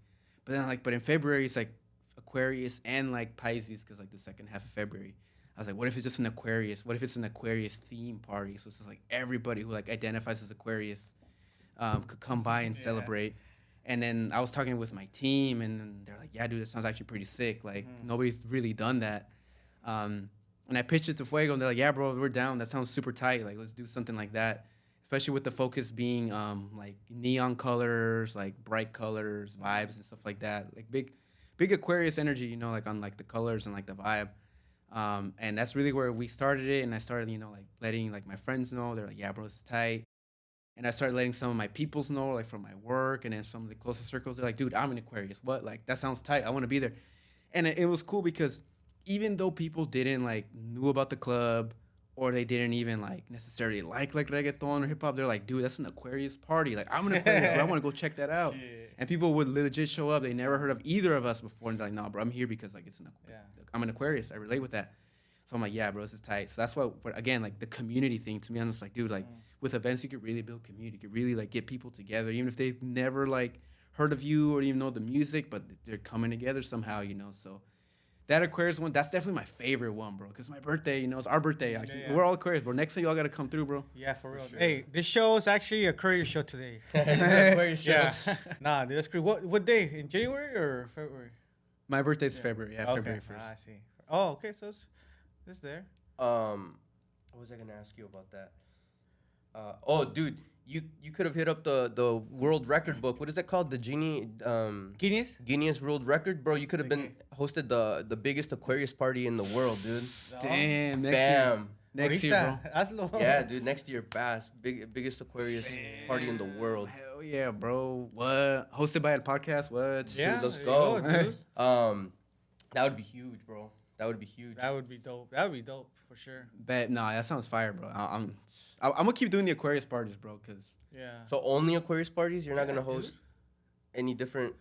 but then but in February it's like Aquarius and like Pisces, because like the second half of February. I was like, what if it's just an Aquarius? What if it's an Aquarius theme party? So it's just like everybody who like identifies as Aquarius could come by and celebrate. And then I was talking with my team, and then they're like, yeah, dude, that sounds actually pretty sick. Like, nobody's really done that. And I pitched it to Fuego, and they're like, yeah, bro, we're down. That sounds super tight. Like, let's do something like that. Especially with the focus being like neon colors, like bright colors, vibes, and stuff like that. Like big Aquarius energy, like on like the colors and like the vibe. And that's really where we started it. And I started, like letting like my friends know. They're like, yeah, bro, it's tight. And I started letting some of my peoples know, like from my work, and then some of the closest circles. They're like, dude, I'm an Aquarius. What? Like, that sounds tight. I want to be there. And it was cool because even though people didn't like knew about the club, or they didn't even like necessarily like reggaeton or hip hop, they're like, dude, that's an Aquarius party. Like, I'm an Aquarius, bro. I want to go check that out. Shit. And people would legit show up. They never heard of either of us before, and they're like, nah, bro, I'm here because like I'm an Aquarius. I relate with that. So I'm like, yeah, bro, this is tight. So that's what, again, like the community thing to me, I'm just like, dude, like with events, you could really build community. You could really like get people together, even if they've never like heard of you or even know the music, but they're coming together somehow, you know. So that Aquarius one, that's definitely my favorite one, bro. Cause my birthday, you know, it's our birthday actually. Yeah. We're all Aquarius, bro. Next time y'all gotta come through, bro. Yeah, for real. sure. Hey, this show is actually a courier show today. Aquarius show. Yeah. Nah, dude, that's great. What day? In January or February? My birthday's February, yeah, Okay. February 1st. I see. Oh, okay. So it's there. What was I gonna ask you about that? Oh, dude, you could have hit up the world record book. What is that called? The Guinness? Guinness World Record, bro. You could have been hosted the biggest Aquarius party in the world, dude. Damn, next Bam. year. Next year, bro. Hazlo. Yeah, dude. Next year, bass. Biggest Aquarius party in the world. Hell yeah, bro. What? Hosted by a podcast? What? Yeah. Dude, let's there go. you dude. That would be huge, bro. That would be huge. That would be dope. That would be dope for sure. Bet nah, that sounds fire, bro. I'm gonna keep doing the Aquarius parties, bro, cause Yeah. So only Aquarius parties? You're not Yeah, gonna host any different?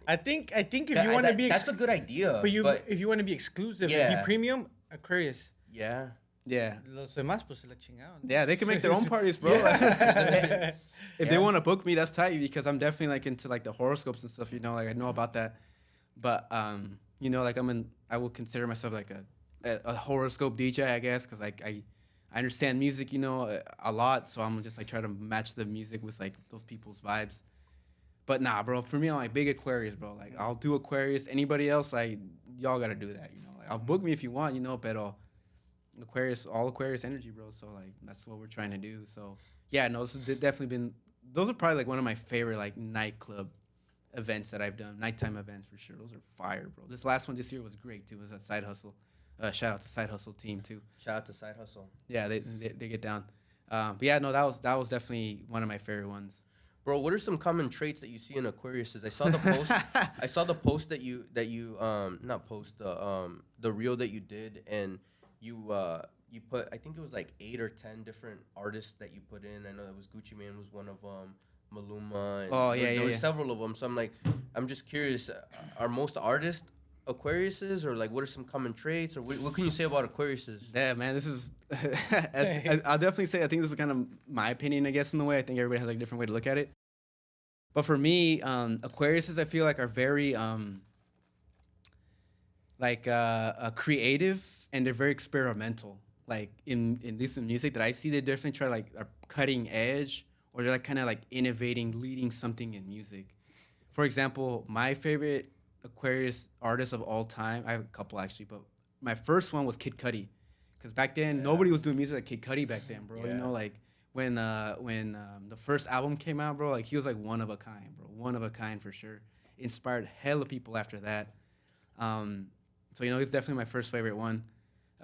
I think if you want to be, that's a good idea. but if you want to be exclusive, and Yeah. be premium, Aquarius. Yeah. yeah, Los demás pues se la chingaron. yeah, they can make their own parties, bro. Yeah. If they want to book me, that's tight because I'm definitely like into like the horoscopes and stuff. You know, like I know about that, but you know, like I will consider myself like a horoscope DJ, I guess, because like I understand music, you know, a lot. So I'm just like try to match the music with like those people's vibes. But nah, bro, for me, I'm like big Aquarius, bro. Like I'll do Aquarius. Anybody else, like y'all gotta do that, you know. Like I'll book me if you want, you know, but Aquarius, all Aquarius energy, bro. So like that's what we're trying to do. So yeah, no, this has definitely been. Those are probably like one of my favorite like nightclub events that I've done. Nighttime events for sure. Those are fire, bro. This last one this year was great too. It was a Side Hustle. Shout out to Side Hustle team too. Shout out to Side Hustle. Yeah, they get down. But yeah, no, that was definitely one of my favorite ones. Bro, what are some common traits that you see in Aquariuses? I saw the post. I saw the post that you not post the reel that you did, and you put, I think it was like 8 or 10 different artists that you put in. I know that was Gucci Mane was one of them, Maluma. And there was several of them. So I'm just curious. Are most artists Aquariuses, or like what are some common traits, or what can you say about Aquariuses? Yeah, man, this is. I'll definitely say I think this is kind of my opinion, I guess, in the way. I think everybody has like a different way to look at it. But for me, Aquariuses, I feel like are very creative, and they're very experimental. Like in this music that I see, they definitely try like are cutting edge, or they're like kind of like innovating, leading something in music. For example, my favorite Aquarius artist of all time, I have a couple actually, but my first one was Kid Cudi, because back then nobody was doing music like Kid Cudi back then, bro. You know, like when the first album came out, bro, like he was like one of a kind, bro, one of a kind for sure. Inspired hella people after that. So you know, he's definitely my first favorite one.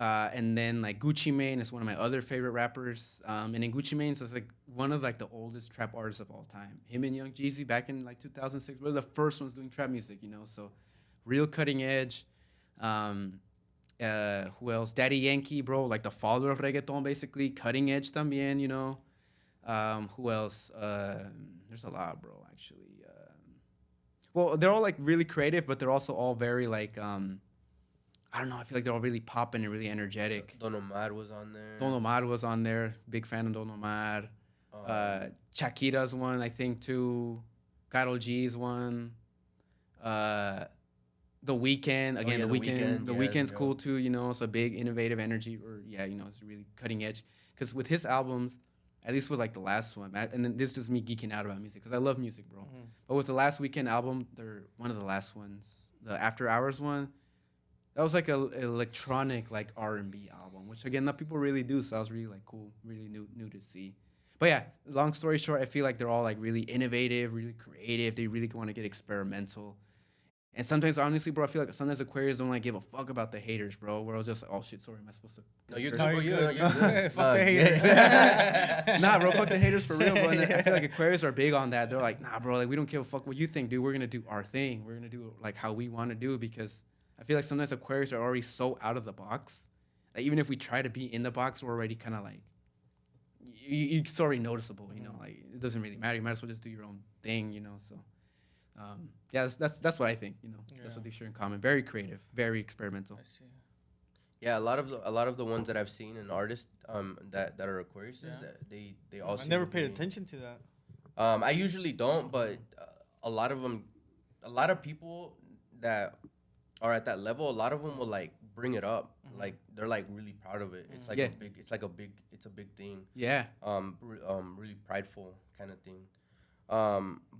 And then like Gucci Mane is one of my other favorite rappers. And then Gucci Mane is like one of like the oldest trap artists of all time. Him and Young Jeezy back in like 2006 were the first ones doing trap music, you know. So real cutting edge. Who else? Daddy Yankee, bro, like the father of reggaeton, basically cutting edge también, you know. Who else? There's a lot, bro. Actually, well, they're all like really creative, but they're also all very like I don't know. I feel like they're all really popping and really energetic. Don Omar was on there. Don Omar was on there. Big fan of Don Omar. Shakira's one, I think, too. Karol G's one. The Weeknd. Again, The Weeknd. The Weeknd's cool, too, you know. It's a big, innovative energy. Or, yeah, you know, it's really cutting edge. Because with his albums, at least with, like, the last one, and then this is me geeking out about music, because I love music, bro. Mm-hmm. But with the last Weeknd album, they're one of the last ones. The After Hours one, that was like an electronic like R&B album, which again not people really do. So that was really like cool, really new to see. But yeah, long story short, I feel like they're all like really innovative, really creative. They really want to get experimental. And sometimes, honestly, bro, I feel like sometimes Aquarius don't like give a fuck about the haters, bro. We're all just oh shit, sorry, am I supposed to? No, you're good, bro. You're good. Fuck the haters. Nah, bro, fuck the haters for real, bro. And I feel like Aquarius are big on that. They're like, nah, bro, like we don't give a fuck what you think, dude. We're gonna do our thing. We're gonna do like how we want to do, because I feel like sometimes Aquarius are already so out of the box that even if we try to be in the box, we're already kind of like, it's already noticeable, you know, like it doesn't really matter. You might as well just do your own thing, you know. So, yeah, that's what I think, you know. Yeah. That's what they share in common. Very creative, very experimental. I see. Yeah, a lot of the ones that I've seen in artists that are Aquariuses, they all. I never paid attention to that. I usually don't, but a lot of them, a lot of people that are at that level, a lot of them will like bring it up. Like they're like really proud of it. It's like it's a big thing. Yeah. Really prideful kind of thing.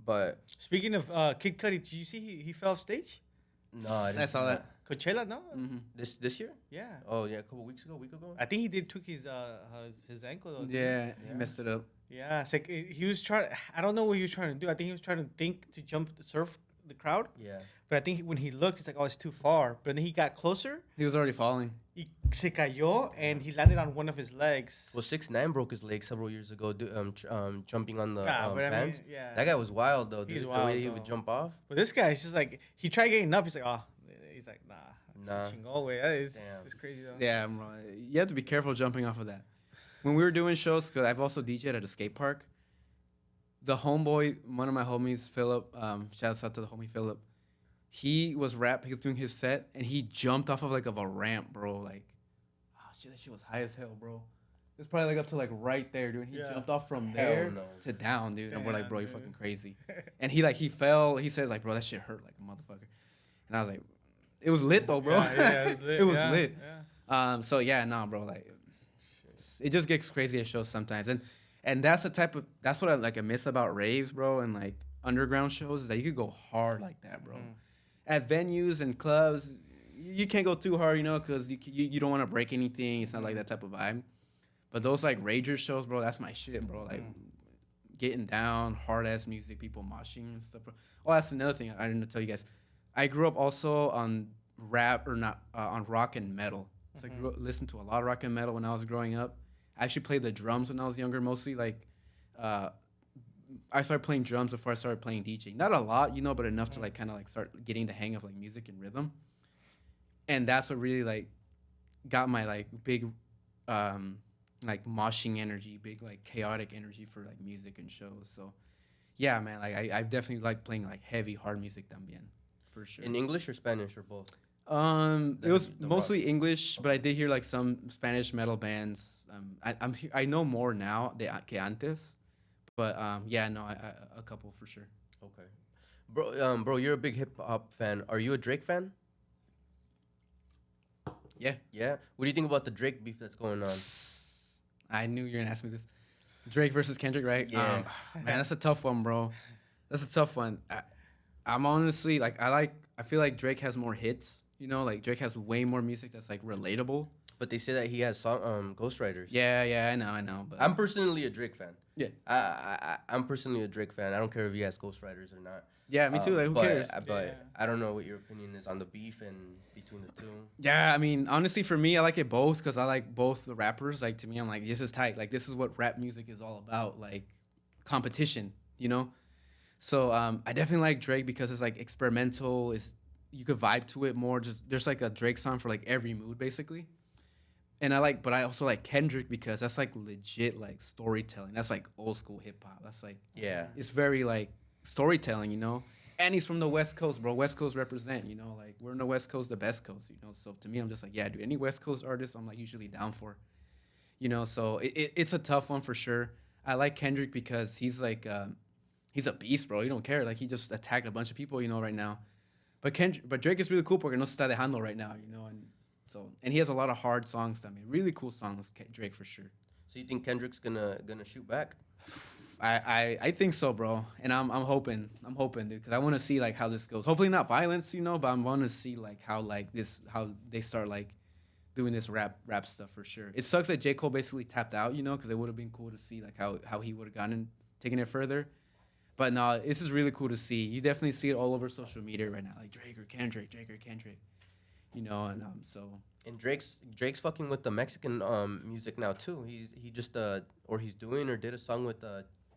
But Speaking of Kid Cudi, did you see he fell off stage? no, I didn't I see saw that. Coachella, no. This year. Yeah. Oh yeah, a week ago. I think he did took his ankle though. Yeah, he messed it up. Yeah, it's like he was trying. I don't know what he was trying to do. I think he was trying to to jump, surf the crowd. Yeah. But I think when he looked, it's like, oh, it's too far. But then he got closer. He was already falling. He se cayó and he landed on one of his legs. Well, 6ix9ine broke his leg several years ago, jumping on the but I mean, fence. yeah. That guy was wild though. He's The wild, way he though. would jump off. But this guy, is just like he tried getting up. He's like, oh, he's like, nah. Nah. Chingón, güey. It's Damn. crazy though. Yeah, bro. You have to be careful jumping off of that. When we were doing shows, because I've also DJed at a skate park, the homeboy, one of my homies, Philip, shouts out to the homie Philip, he was doing his set, and he jumped off of like a ramp, bro. Like, oh shit, that shit was high as hell, bro. It's probably like up to like right there, dude. He Yeah. jumped off from Hell there no. to down, dude. And we're like, Damn, bro, you're dude. fucking crazy. And he fell. He said like, bro, that shit hurt like a motherfucker. And I was like, it was lit though, bro. Yeah, it was lit. It was yeah, lit. Yeah. So yeah, nah, bro. Like, it just gets crazy at shows sometimes, and that's what I miss about raves, bro, and like underground shows is that you could go hard like that, bro. At venues and clubs, you can't go too hard, you know, because you don't want to break anything. It's not like that type of vibe. But those like rager shows, bro, that's my shit, bro. Like getting down, hard ass music, people moshing and stuff, bro. Oh, that's another thing I didn't tell you guys. I grew up also on on rock and metal. So I listened to a lot of rock and metal when I was growing up. I actually played the drums when I was younger, mostly. Like, I started playing drums before I started playing DJing. Not a lot, you know, but enough to like kind of like start getting the hang of like music and rhythm. And that's what really like got my like big, like moshing energy, big like chaotic energy for like music and shows. So, yeah, man, like I definitely like playing like heavy hard music también, for sure. In English or Spanish or both? It was the mostly English, but I did hear like some Spanish metal bands. I know more now que antes, but yeah, no, a couple for sure. Okay, bro, you're a big hip hop fan. Are you a Drake fan? Yeah, Yeah. What do you think about the Drake beef that's going on? I knew you were gonna ask me this. Drake versus Kendrick, right? Yeah. Man, that's a tough one, bro. That's a tough one. I'm honestly like I feel like Drake has more hits. You know, like Drake has way more music that's like relatable. But they say that he has ghostwriters. Yeah, I know. But I'm personally a Drake fan. yeah, I'm personally a Drake fan. I don't care if he has ghostwriters or not. yeah, me too. Like, who but, cares? But Yeah. I don't know what your opinion is on the beef and between the two. Yeah, I mean, honestly, for me, I like it both because I like both the rappers. Like, to me, I'm like, this is tight. Like, this is what rap music is all about, like, competition, you know? So, I definitely like Drake because it's, like, experimental. You could vibe to it more. There's, like, a Drake song for, like, every mood, basically. And but I also like Kendrick because that's, like, legit, like, storytelling. That's, like, old school hip-hop. That's, like, Yeah. it's very, like, storytelling, you know? And he's from the West Coast, bro. West Coast represent, you know? Like, we're in the West Coast, the best coast, you know? So, to me, I'm just like, yeah, dude, any West Coast artist, I'm, like, usually down for. You know? So, it's a tough one for sure. I like Kendrick because he's, like, he's a beast, bro. You don't care. Like, he just attacked a bunch of people, you know, right now. But Drake is really cool porque no se está dejando right now, you know? And he has a lot of hard songs, I mean, really cool songs, Drake, for sure. So you think Kendrick's gonna shoot back? I think so, bro, and I'm hoping, dude, because I want to see like how this goes. Hopefully not violence, you know, but I want to see like how they start like doing this rap stuff for sure. It sucks that J. Cole basically tapped out, you know, because it would have been cool to see like how he would have taken it further. But no, this is really cool to see. You definitely see it all over social media right now, like Drake or Kendrick, you know, and so. And Drake's fucking with the Mexican music now too. He just he's doing or did a song with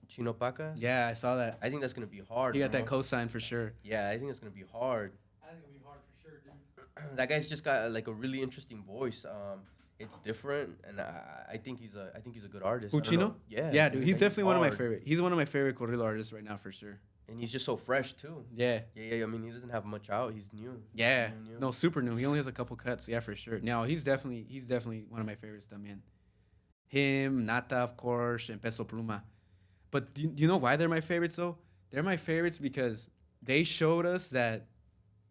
Chino Pacas. Yeah, I saw that. I think that's gonna be hard. He got bro. that cosign for sure. Yeah, I think it's gonna be hard. I think it'll be hard for sure, dude. That guy's just got like a really interesting voice. It's different, and I think he's a good artist. Chino? Yeah, Dude, he's definitely one of my hard. favorite. He's one of my favorite corrido artists right now for sure. And he's just so fresh too. Yeah. Yeah. I mean, he doesn't have much out. He's new. Yeah, New. no, super new. He only has a couple cuts. Yeah, for sure. No, he's definitely one of my favorites. También. Him, Nata, of course, and Peso Pluma. But do you know why they're my favorites though? they're my favorites because they showed us that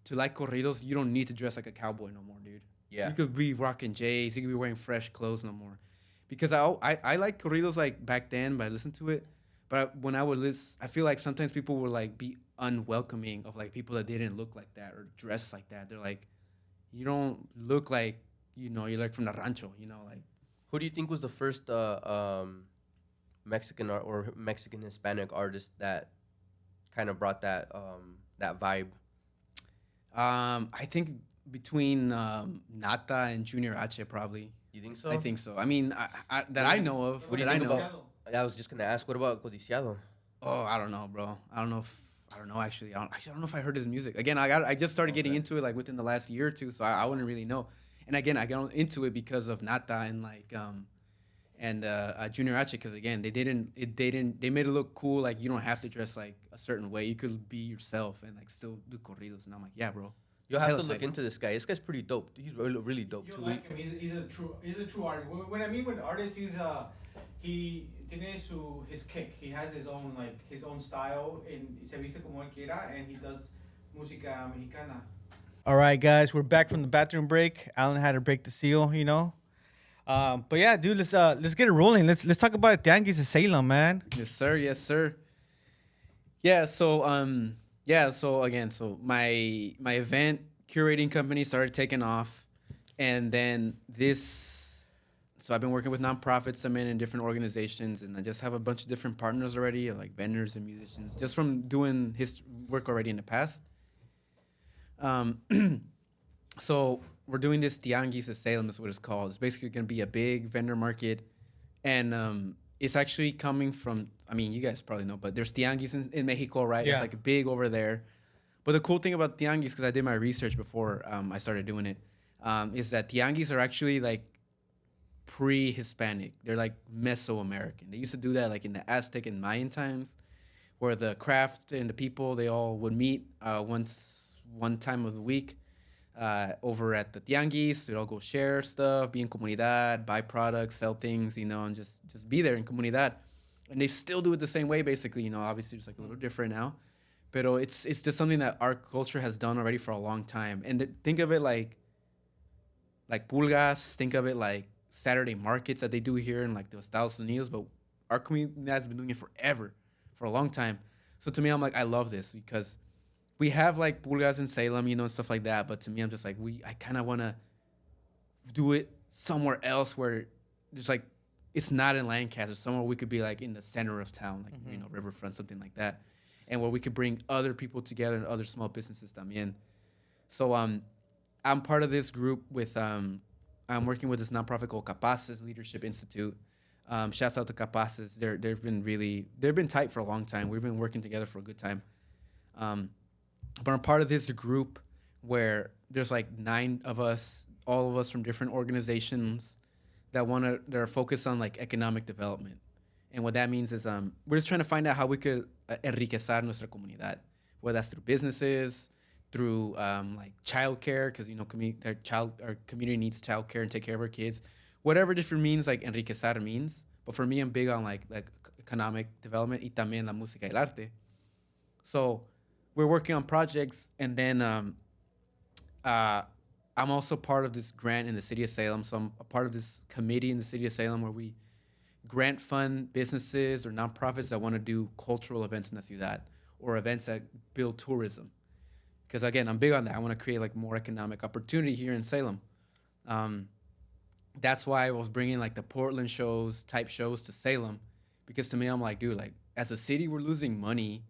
to like corridos, you don't need to dress like a cowboy no more, dude. Yeah. You could be rocking J's. You could be wearing fresh clothes no more. Because I like corridos like back then, but I listened to it. But when I would listen, I feel like sometimes people would like be unwelcoming of like people that didn't look like that or dress like that. They're like, you don't look like, you're like from the rancho, like. Who do you think was the first Mexican or Mexican Hispanic artist that kind of brought that that vibe? I think between Nata and Junior H probably. You think so? I think so. I mean, I know of. What do you that think I know. about? I was just gonna ask. What about Codiciado? Oh, I don't know, bro. I don't know actually. I don't know if I heard his music. Again, I just started getting into it like within the last year or two, so I wouldn't really know. And again, I got into it because of Nata and like Junior H, because again, they made it look cool. Like you don't have to dress like a certain way. You could be yourself and like still do corridos. And I'm like, yeah, bro. You'll have to look into this guy. This guy's pretty dope. He's really dope You too. like him. He's a true artist. When I mean with artist, he tiene his kick. He has his own style and se viste como él quiera, and he does música mexicana. All right, guys, we're back from the bathroom break. Alan had to break the seal, But yeah, dude, let's get it rolling. Let's talk about Tianguis of Salem, man. Yes, sir. Yes, sir. Yeah. So so my event curating company started taking off, and then so I've been working with nonprofits. I'm in different organizations, and I just have a bunch of different partners already, like vendors and musicians, just from doing his work already in the past. So we're doing this Tianguis of Salem is what it's called. It's basically going to be a big vendor market, and it's actually coming from. I mean, you guys probably know, but there's Tianguis in Mexico, right? Yeah. It's like big over there. But the cool thing about Tianguis, because I did my research before I started doing it, is that Tianguis are actually like pre-Hispanic. They're like Mesoamerican. They used to do that like in the Aztec and Mayan times, where the craft and the people, they all would meet one time of the week over at the Tianguis. They'd all go share stuff, be in comunidad, buy products, sell things, and just be there in comunidad. And they still do it the same way, basically, obviously just like a little different now. But it's just something that our culture has done already for a long time. And think of it like pulgas, think of it like Saturday markets that they do here in like the Estados Unidos. But our community has been doing it forever, for a long time. So to me, I'm like, I love this because we have like pulgas in Salem, and stuff like that. But to me, I'm just like, I kind of want to do it somewhere else where there's like, it's not in Lancaster, somewhere we could be like in the center of town, like, riverfront, something like that. And where we could bring other people together and other small businesses también. So I'm part of this group with, I'm working with this nonprofit called Capaces Leadership Institute. Shouts out to Capaces. They've been tight for a long time. We've been working together for a good time. But I'm part of this group where there's like 9 of us, all of us from different organizations that are focused on like economic development. And what that means is we're just trying to find out how we could enriquecer nuestra comunidad, whether that's through businesses, through like childcare, because our community needs childcare and take care of our kids, whatever different means like enriquecer means. But for me, I'm big on like economic development y también la música y el arte. So we're working on projects, and then I'm also part of this grant in the city of Salem. So I'm a part of this committee in the city of Salem where we grant fund businesses or nonprofits that want to do cultural events in the ciudad or events that build tourism. Because again, I'm big on that. I want to create like more economic opportunity here in Salem. That's why I was bringing like the Portland type shows to Salem, because to me, I'm like, dude, like as a city, we're losing money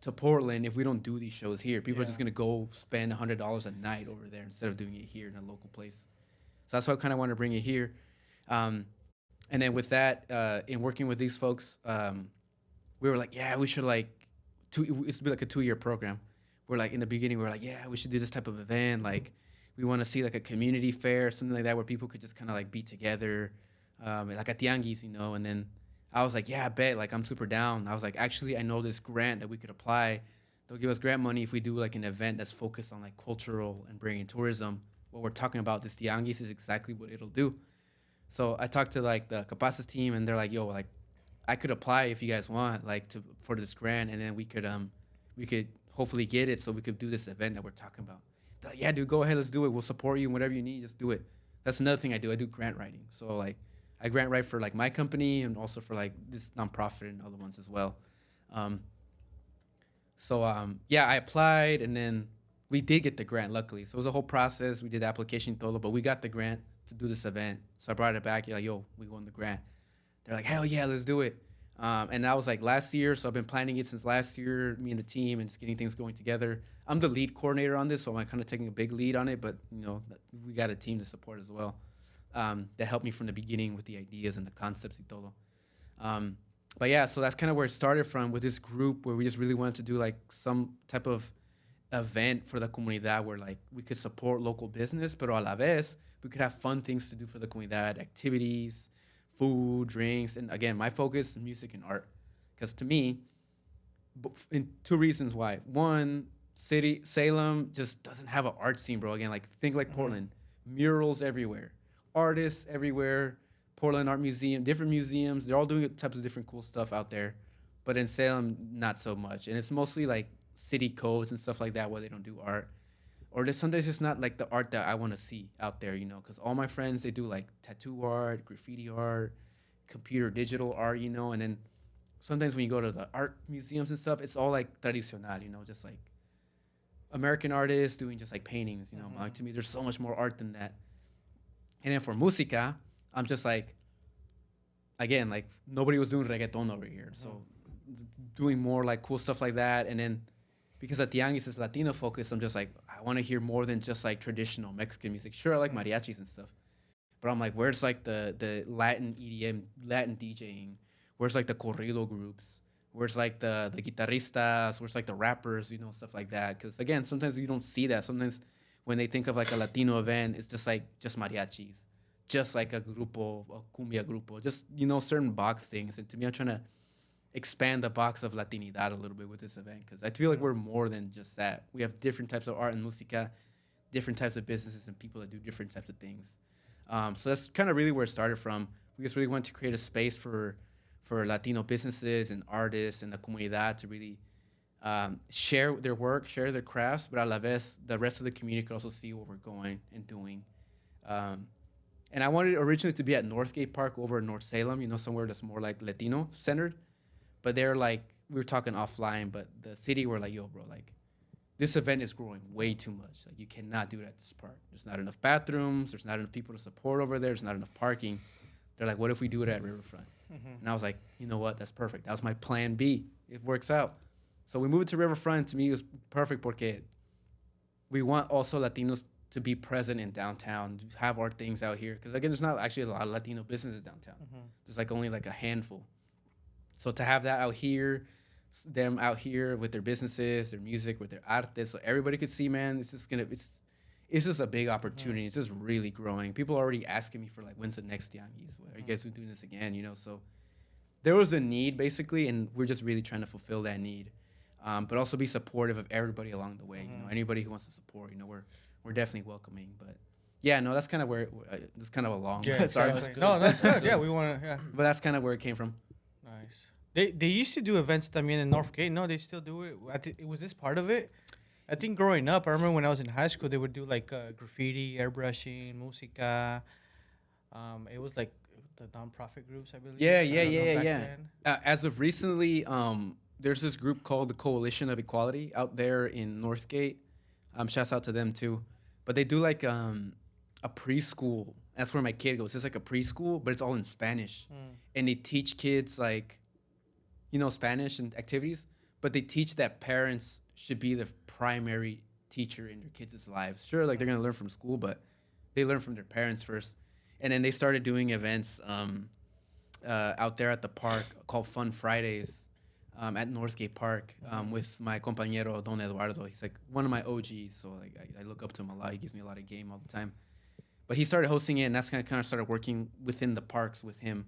to Portland if we don't do these shows here. People are just gonna go spend $100 a night over there instead of doing it here in a local place. So that's why I kind of want to bring it here. And then with that, in working with these folks, we were like, yeah, we should it's be like a 2-year program. We're like, in the beginning, we were like, yeah, we should do this type of event. Like, we want to see like a community fair, something like that, where people could just kind of like be together, like a tianguis, And then I was like, yeah, I bet. Like, I'm super down. I was like, actually, I know this grant that we could apply. They'll give us grant money if we do like an event that's focused on like cultural and bringing tourism. What we're talking about, this tianguis, is exactly what it'll do. So I talked to like the Capaces team, and they're like, yo, like, I could apply if you guys want, like for this grant, and then we could hopefully get it so we could do this event that we're talking about. They're like, yeah, dude, go ahead, let's do it. We'll support you, whatever you need, just do it. That's another thing I do. I do grant writing. So like I grant write for like my company and also for like this nonprofit and other ones as well. Yeah, I applied and then we did get the grant, luckily. So it was a whole process. We did the application todo, but we got the grant to do this event. So I brought it back. You're like, yo, we won the grant. They're like, hell yeah, let's do it. And that was like last year. So I've been planning it since last year, me and the team, and just getting things going together. I'm the lead coordinator on this, so I'm kind of taking a big lead on it. But, you know, we got a team to support as well that helped me from the beginning with the ideas and the concepts y todo. But yeah, so that's kind of where it started from with this group where we just really wanted to do like some type of event for the comunidad where like we could support local business, but a la vez we could have fun things to do for the comunidad, activities, food, drinks, and again, my focus is music and art. Because to me, in two reasons why. One, Salem just doesn't have an art scene, bro. Again, like think like Portland, murals everywhere, artists everywhere. Portland Art Museum, different museums, they're all doing types of different cool stuff out there. But in Salem, not so much. And it's mostly like city codes and stuff like that where they don't do art. Or there's sometimes just not like the art that I want to see out there, you know, because all my friends, they do like tattoo art, graffiti art, computer digital art, you know, and then sometimes when you go to the art museums and stuff, it's all like tradicional, you know, just like American artists doing just like paintings, you know. Like to me, there's so much more art than that. And then for música, I'm just like, again, like nobody was doing reggaeton over here. So doing more like cool stuff like that. And then because at Tianguis is Latino focused, I'm just like, I want to hear more than just like traditional Mexican music. Sure, I like mariachis and stuff. But I'm like, where's like the Latin EDM, Latin DJing? Where's like the corrido groups? Where's like the guitarristas? Where's like the rappers, you know, stuff like that? Because again, sometimes you don't see that. Sometimes when they think of like a Latino event, it's just mariachis. Just like a grupo, a cumbia grupo, just, you know, certain box things. And to me, I'm trying to expand the box of Latinidad a little bit with this event because I feel like we're more than just that. We have different types of art and música, different types of businesses and people that do different types of things. So that's kind of really where it started from. We just really wanted to create a space for Latino businesses and artists and the comunidad to really share their work, share their crafts, but a la vez, the rest of the community could also see what we're going and doing. And I wanted it originally to be at Northgate Park over in North Salem, you know, somewhere that's more like Latino centered. But they're like, we were talking offline, but the city were like, yo, bro, like this event is growing way too much. Like you cannot do it at this park. There's not enough bathrooms. There's not enough people to support over there. There's not enough parking. They're like, what if we do it at Riverfront? And I was like, you know what? That's perfect. That was my plan B. It works out. So we moved to Riverfront. To me, it was perfect porque we want also Latinos to be present in downtown, have our things out here. Because again, there's not actually a lot of Latino businesses downtown. There's like only like a handful. So to have that out here, them out here with their businesses, their music, with their arte, so everybody could see, man, it's just a big opportunity. It's just really growing. People are already asking me for like, when's the next Tianguis? Are you guys doing this again? You know, so there was a need basically, and we're just really trying to fulfill that need, but also be supportive of everybody along the way. You know, anybody who wants to support, you know, we're definitely welcoming. But yeah, no, that's kind of where it's kind of a long. Yeah, sorry, exactly. No, that's good. Yeah, we want to. Yeah, but that's kind of where it came from. Nice. They used to do events, I mean, in Northgate. No, they still do it. Was this part of it? I think growing up, I remember when I was in high school, they would do like graffiti, airbrushing, música. It was like the nonprofit groups, I believe. Yeah. As of recently, there's this group called the Coalition of Equality out there in Northgate. Shouts out to them too. But they do like a preschool. That's where my kid goes. It's like a preschool, but it's all in Spanish. And they teach kids like, you know, Spanish and activities. But they teach that parents should be the primary teacher in their kids' lives. Sure, like they're going to learn from school, but they learn from their parents first. And then they started doing events out there at the park called Fun Fridays at Northgate Park with my compañero, Don Eduardo. He's like one of my OGs, so like I look up to him a lot. He gives me a lot of game all the time. But he started hosting it, and that's kind of started working within the parks with him.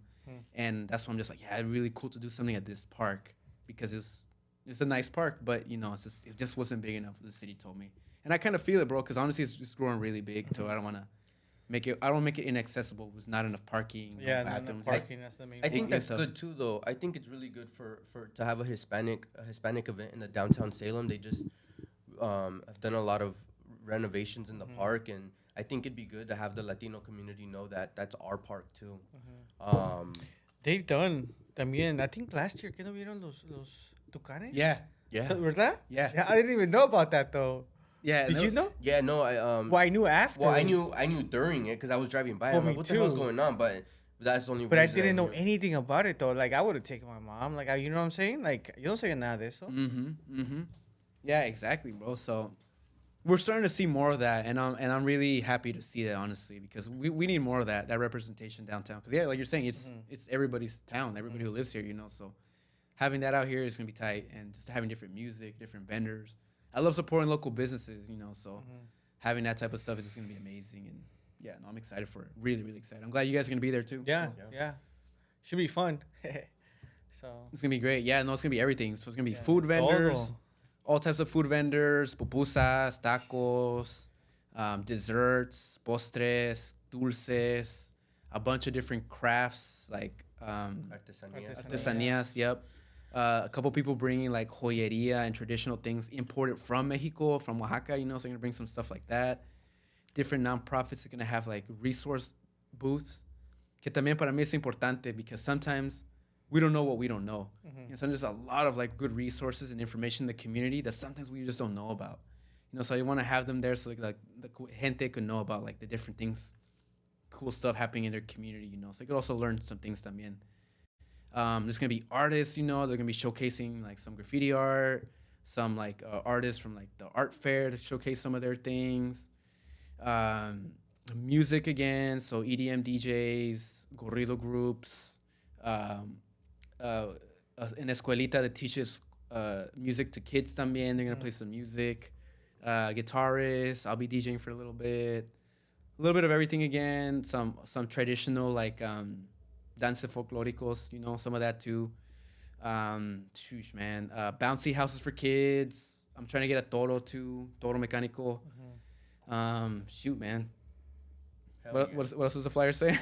And that's why I'm just like, yeah, really cool to do something at this park because it's a nice park, but you know, it just wasn't big enough. The city told me, and I kind of feel it, bro, because honestly, it's just growing really big. So I don't want to I don't make it inaccessible. There's not enough parking, Yeah, no not bathrooms. enough parking. That's the main. I one. think It- that's it's a- good too, though. I think it's really good for to have a Hispanic event in the downtown Salem. They just have done a lot of renovations in the park, and I think it'd be good to have the Latino community know that that's our park too. They've done también. I think last year, ¿qué no vieron los tucanes? Yeah, Yeah, ¿Verdad? Yeah. I didn't even know about that though. yeah. Did that you was- know? yeah. No, Well, I knew after. Well, I knew during it because I was driving by. Well, I'm like, me what the hell's too. going on? But that's the only. But I reason didn't know knew. anything about it though. Like I would have taken my mom. Like you know what I'm saying? Like yo no sabía nada de eso. Yeah, exactly, bro. So we're starting to see more of that, and I'm really happy to see that, honestly, because we need more of that representation downtown. Because yeah, like you're saying, it's everybody's town, everybody who lives here, you know. So having that out here is gonna be tight, and just having different music, different vendors. I love supporting local businesses, you know. So having that type of stuff is just gonna be amazing, and yeah, no, I'm excited for it. Really, really excited. I'm glad you guys are gonna be there too. Yeah, So yeah. Should be fun. So it's gonna be great. Yeah, no, it's gonna be everything. So it's gonna be Yeah. food vendors. Todo. All types of food vendors, pupusas, tacos, desserts, postres, dulces, a bunch of different crafts like Artesanía. artesanías. Yep. A couple people bringing like joyería and traditional things imported from Mexico, from Oaxaca. You know, so they're gonna bring some stuff like that. Different nonprofits are gonna have like resource booths. Que también para mí es importante because sometimes we don't know what we don't know. You know, so there's a lot of like good resources and information in the community that sometimes we just don't know about. You know, so you want to have them there so like the gente could know about like the different things, cool stuff happening in their community. You know, so they could also learn some things también. There's gonna be artists. You know, they're gonna be showcasing like some graffiti art, some like artists from like the art fair to showcase some of their things. Music again, so EDM DJs, corrido groups. An escuelita that teaches music to kids también. They're gonna play some music. Guitarists. I'll be DJing for a little bit. A little bit of everything again. Some traditional like dance folclóricos. You know, some of that too. Shush, man. Bouncy houses for kids. I'm trying to get a toro too. Toro mecánico. Shoot, man. What else does the flyer say?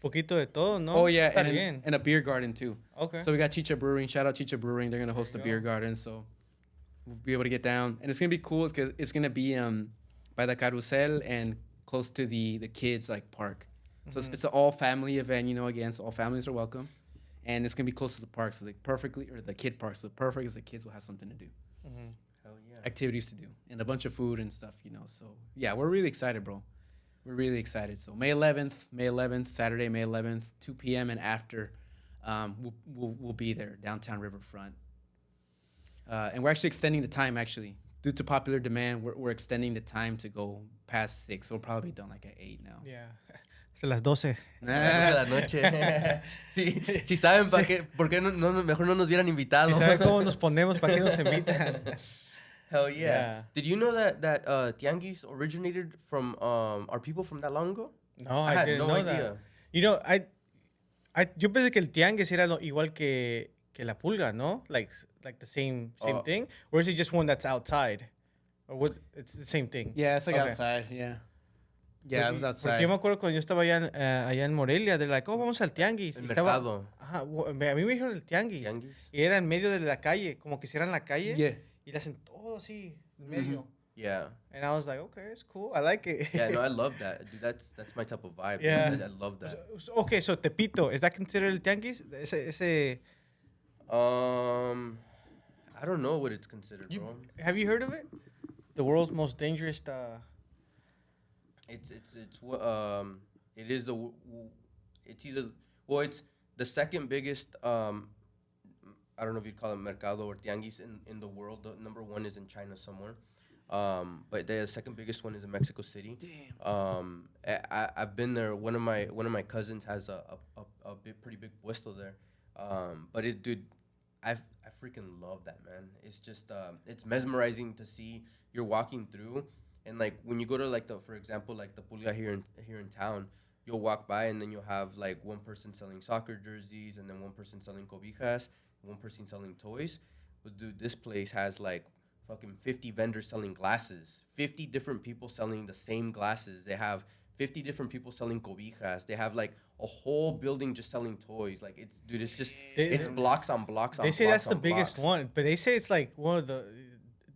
poquito de todo, ¿no? Oh yeah, Está bien. and a beer garden too. Okay. So we got Chicha Brewing. Shout out Chicha Brewing. They're gonna host a you beer go. garden, so we'll be able to get down, and it's gonna be cool because it's gonna be by the Carusel and close to the kids like park. So it's an all family event, you know. Again, so all families are welcome, and it's gonna be close to the park, so like perfectly or the kid park. So perfect is the kids will have something to do, Hell yeah. activities to do, and a bunch of food and stuff, you know. So yeah, we're really excited, bro. We're really excited. So May 11th, Saturday, May 11th, 2 p.m. and after, we'll be there, downtown Riverfront. And we're actually extending the time, actually. Due to popular demand, we're extending the time to go past 6. So we'll probably be done like at 8 now. Yeah. Hasta las 12. De la noche. Si saben por qué mejor no nos hubieran invitado. ¿Y saben cómo nos ponemos? ¿Para qué nos invitan? Hell yeah. Yeah. Did you know that Tianguis originated from our people from that long ago? No, I I had didn't no know idea. that. You know, yo pensé que el tianguis era igual que la pulga, ¿no? Like the same thing? Or is it just one that's outside? Or what? It's the same thing. Yeah, it's like Okay. outside, yeah. Yeah, it was Porque outside. yo me acuerdo cuando yo estaba allá en Morelia, they're like, oh, vamos al tianguis. El Y estaba, mercado. ajá, a mí me dijeron el tianguis. Tianguis. Y era en medio de la calle, como que cierran la calle. Yeah. Y le hacen todo así, en medio. Yeah. And I was like, okay, it's cool. I like it. Yeah, no, I love that. Dude, that's my type of vibe. Yeah. Dude. I love that. Okay, so Tepito, is that considered el tianguis? Ese I don't know what it's considered, bro. have you heard of it? The world's most dangerous. It's what it is it's either it's the second biggest I don't know if you'd call it mercado or tianguis in the world. The number one is in China somewhere. But the second biggest one is in Mexico City. Damn. I've been there. One of my cousins has a pretty big puesto there. But dude, I freaking love that, man. It's just it's mesmerizing to see. You're walking through, and like when you go to like for example like the pulga here in town, you'll walk by and then you'll have like one person selling soccer jerseys and then one person selling cobijas, one person selling toys. But dude, this place has like fucking 50 vendors selling glasses, 50 different people selling the same glasses. They have 50 different people selling cobijas. They have like a whole building just selling toys. Like it's just it's blocks on blocks on. They say blocks that's the on biggest blocks. one, but they say it's like one of the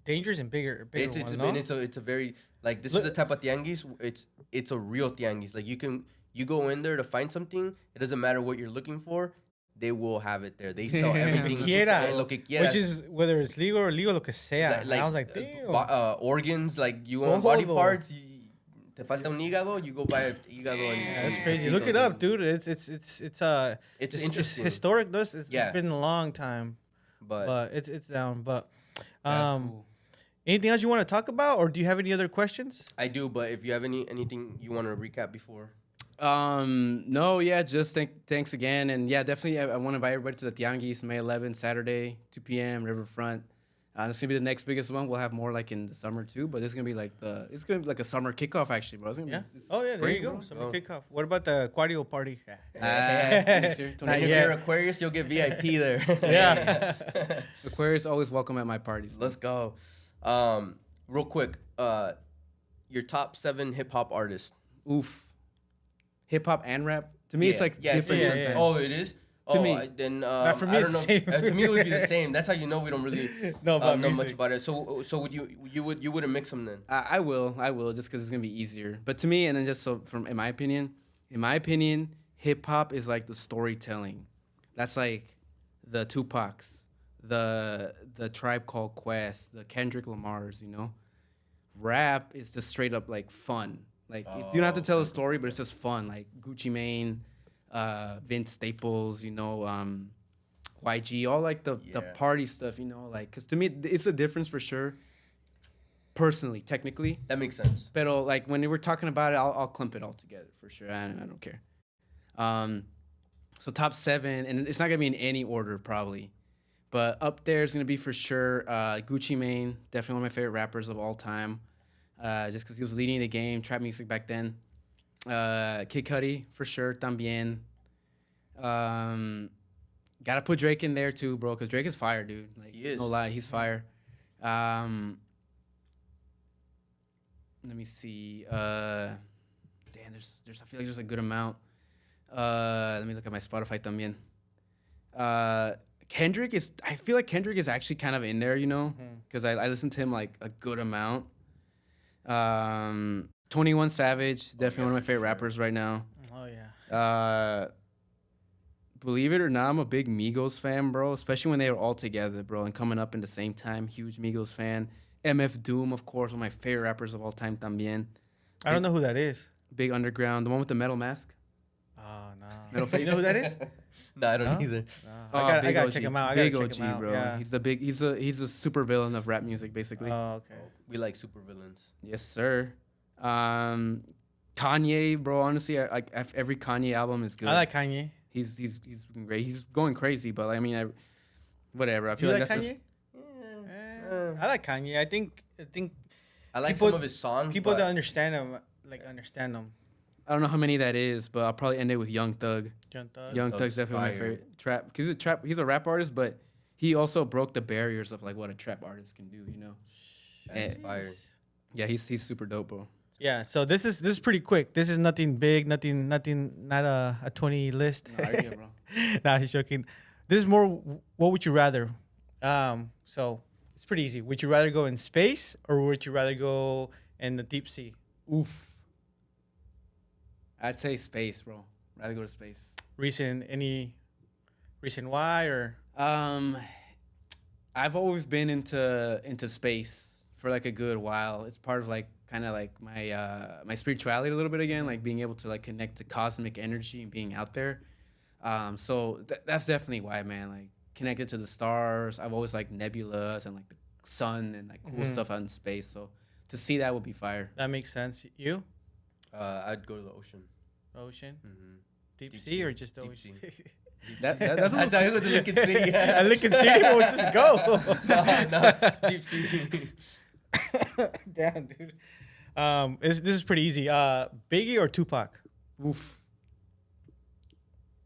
dangerous and bigger It's ones. it's a very like this is the type of tianguis. It's a real tianguis. Like you go in there to find something. It doesn't matter what you're looking for. They will have it there. They sell everything. Lo que quieras. Which is whether it's legal or illegal, lo que sea. Like, And I was like, damn. Organs, like you want body Todo. parts. Te falta un hígado, you go buy a hígado. And That's crazy. Look it up, dude. It's interesting. historic. It's Yeah. been a long time, but it's down. But That's cool. anything else you want to talk about, or do you have any other questions? I do, but if you have anything you want to recap before. No, yeah, just thanks again. And yeah, definitely I want to invite everybody to the Tianguis, May 11th, Saturday, 2 p.m., Riverfront. This is gonna be the next biggest one. We'll have more like in the summer too, but it's gonna be like a summer kickoff actually, bro. It's gonna be, it's There spring, you go. bro. Summer kickoff. What about the Aquario party? Next year, Not If yet. you're Aquarius, you'll get VIP there. Yeah. Aquarius always welcome at my parties. Let's go. Real quick, your top 7 hip hop artists. Oof. Hip hop and rap. To me, it's like different yeah, sometimes. yeah. Oh, it is. To me. Then for me, I it's don't the know. same. To me, it would be the same. That's how you know we don't really know about know much music. about it. So would you wouldn't mix them then? I will, just because it's gonna be easier. But to me, and then just so from in my opinion, hip hop is like the storytelling. That's like the Tupacs, the Tribe Called Quest, the Kendrick Lamars. You know, rap is just straight up like fun. Like you don't have to tell a story, but it's just fun. Like Gucci Mane, Vince Staples, you know, YG, all like the party stuff, you know, like, cause to me it's a difference for sure. Personally, technically, That makes sense. but like when we're talking about it, I'll clump it all together for sure. I don't care. So top 7, and it's not gonna be in any order probably, but up there is gonna be for sure Gucci Mane, definitely one of my favorite rappers of all time. Just because he was leading the game, trap music back then. Kid Cudi, for sure, también. Gotta put Drake in there too, bro, because Drake is fire, dude. Like, He is. No lie, he's fire. Let me see. Damn, there's I feel like there's a good amount. Let me look at my Spotify también. I feel like Kendrick is actually kind of in there, you know, because I listen to him like a good amount. 21 Savage, definitely one of my favorite rappers right now. Oh yeah. Believe it or not, I'm a big Migos fan, bro. Especially when they were all together, bro, and coming up in the same time. Huge Migos fan. MF Doom, of course, one of my favorite rappers of all time también. I don't know who that is. Big Underground, the one with the metal mask. Oh no. Metal You face. know who that is? No, I don't No? either. I Big gotta OG. check him out. Big OG, bro. Yeah. He's a super villain of rap music, basically. Oh okay. We like supervillains. Yes, sir. Kanye, bro. Honestly, every Kanye album is good. I like Kanye. He's been great. He's going crazy, but I mean, whatever. I feel You like like that's Kanye? just I like Kanye. I think I like People- some of his songs. people but that understand him understand him. I don't know how many that is, but I'll probably end it with Young Thug. Young Thug. Young Thug's Thug's definitely my fire. favorite trap. Cause he's a rap artist, but he also broke the barriers of like what a trap artist can do. You know? That's fire. Yeah, he's super dope, bro. Yeah. So this is pretty quick. This is nothing big. Nothing. Not a 20 list. No, right here, bro. Nah, he's joking. This is more. What would you rather? So it's pretty easy. Would you rather go in space or would you rather go in the deep sea? Oof. I'd say space, bro. Rather go to space. Any reason why or? I've always been into space for like a good while. It's part of like kind of like my spirituality a little bit again, like being able to like connect to cosmic energy and being out there. So that's definitely why, man. Like connected to the stars. I've always liked nebulas and like the sun and like cool stuff out in space. So to see that would be fire. That makes sense. You? I'd go to the ocean. Ocean? Mm-hmm. Deep, Deep sea, sea. or just Deep ocean? That's That's how I go to Lincoln City. At Lincoln City, we'll just go. no, deep sea. Damn, dude. This is pretty easy. Biggie or Tupac? Oof.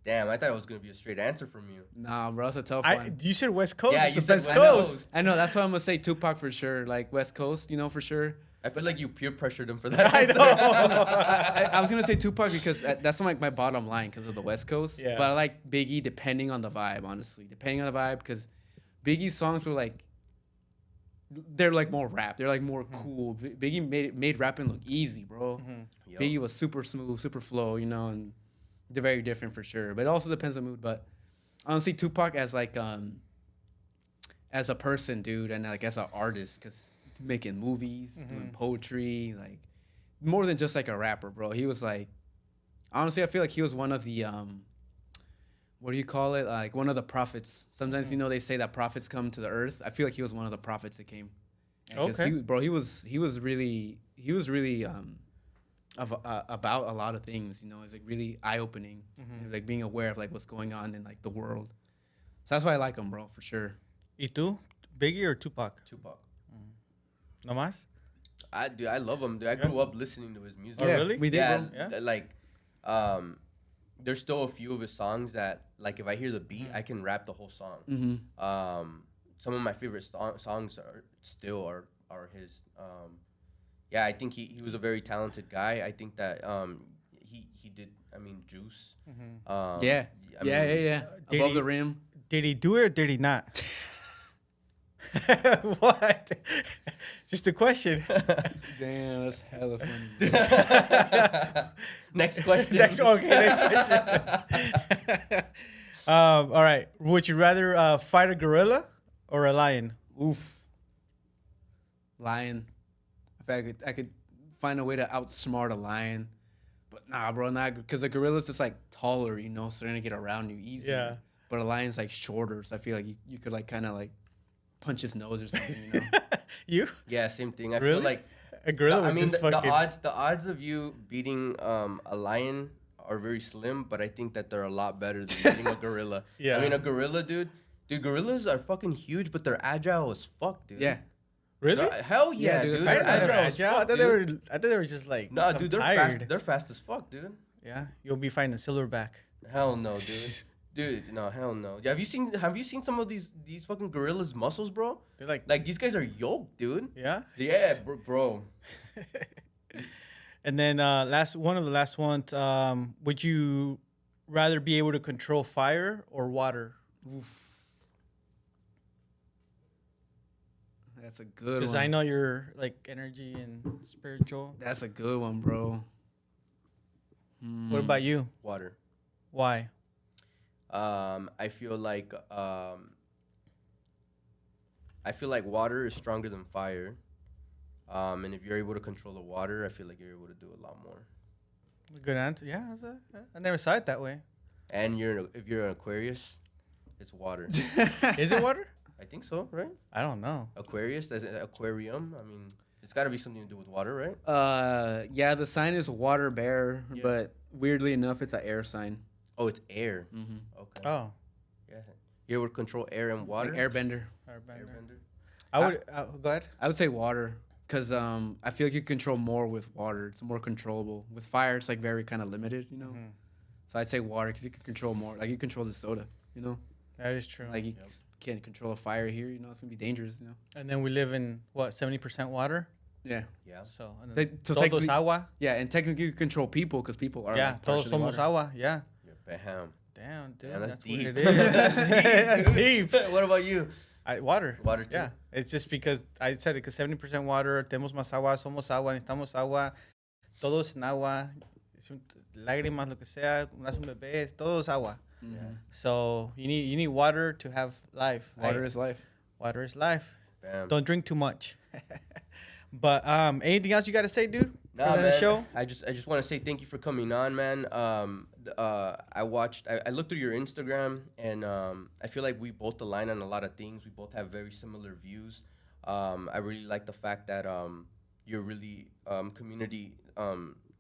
Damn, I thought it was gonna be a straight answer from you. Nah, bro, that's a tough one. You said West Coast. Yeah, It's you the said best West coast. Coast. I know that's why I'm gonna say Tupac for sure. Like West Coast, you know, for sure. I feel like you peer pressured him for that. I know. I was gonna say Tupac because that's like my bottom line because of the West Coast. Yeah. But I like Biggie depending on the vibe, honestly. Depending on the vibe, because Biggie's songs were like, they're like more rap. They're like more cool. Biggie made rapping look easy, bro. Yo. Biggie was super smooth, super flow, you know, and they're very different for sure. But it also depends on mood. But honestly, Tupac as like as a person, dude, and like as an artist, because making movies, doing poetry, like more than just like a rapper, bro. He was like, honestly, I feel like he was one of the what do you call it? Like one of the prophets. Sometimes you know they say that prophets come to the earth. I feel like he was one of the prophets that came. Okay. He was really about a lot of things. You know, it's like really eye opening, like being aware of like what's going on in like the world. So that's why I like him, bro, for sure. ¿Y tú? Biggie or Tupac? Tupac. No más? I love him. Dude, I grew up listening to his music. Oh, really? We did, Yeah, bro. Yeah. like, there's still a few of his songs that, like, if I hear the beat, I can rap the whole song. Some of my favorite songs are his. Yeah, I think he was a very talented guy. I think that he did. I mean, Juice. Yeah. Did Above he- the rim. Did he do it or did he not? What? Just a question. Damn, that's hella funny. Next question. Next question. All right. Would you rather fight a gorilla or a lion? Oof. Lion. If I could find a way to outsmart a lion. But nah, bro, not because a gorilla's just like taller, you know, so they're gonna get around you easy. Yeah. But a lion's like shorter, so I feel like you could like kind of like punch his nose or something, you know. You? Yeah, same thing. I Really? feel like A gorilla I would mean just the fucking... odds of you beating a lion are very slim, but I think that they're a lot better than beating a gorilla. Yeah. I mean a gorilla, dude, gorillas are fucking huge, but they're agile as fuck, dude. Yeah. Really? Hell yeah, Yeah, dude, dude. they're They're agile as I fuck, thought dude. I thought they were just like... Nah, I'm dude, they're tired. fast. They're fast as fuck, dude. Yeah, you'll be fighting a silverback. Hell no, dude. Dude, no, hell no. Yeah, have you seen some of these fucking gorillas' muscles, bro? They're like... Like these guys are yoked, dude. Yeah? Yeah, bro. And then one of the last ones, would you rather be able to control fire or water? Oof. That's a good one. Because I know you're like energy and spiritual. That's a good one, bro. What about you? Water. Why? I feel like water is stronger than fire. And if you're able to control the water, I feel like you're able to do a lot more. Good answer. Yeah, I never saw it that way. And if you're an Aquarius, it's water. Is it water? I think so, right? I don't know. Aquarius, as an aquarium. I mean, it's got to be something to do with water, right? Yeah, the sign is water bear, Yeah. but weirdly enough, it's an air sign. Oh, it's air. Mm-hmm. Okay. Oh, Yeah. You able to control air and water? Like airbender. Airbender. I would go ahead. I would say water, because I feel like you control more with water. It's more controllable. With fire, it's like very kind of limited, you know? So I'd say water, because you can control more. Like you control the soda, you know? That is true. Like you can't control a fire here, you know? It's going to be dangerous, you know? And then we live in what 70% water. Yeah. Yeah. So, and They- then so todos technically- agua. Yeah, and technically you control people, because people are Yeah, like todos partially somos water. agua. Yeah. Bam. Damn, dude. Yeah, that's what deep. it is. That's deep. What about you? Water. Water too. Yeah. It's just because I said it, because 70% water, tenemos más agua, somos agua, necesitamos agua, todos en agua, lágrimas, lo que sea, nace un bebé, todo es agua. So you need water to have life. Water is life. Water is life. Bam. Don't drink too much. But anything else you got to say, dude? Nah, for the man. show? I just want to say thank you for coming on, man. I looked through your Instagram, and I feel like we both align on a lot of things. We both have very similar views. I really like the fact that you're really community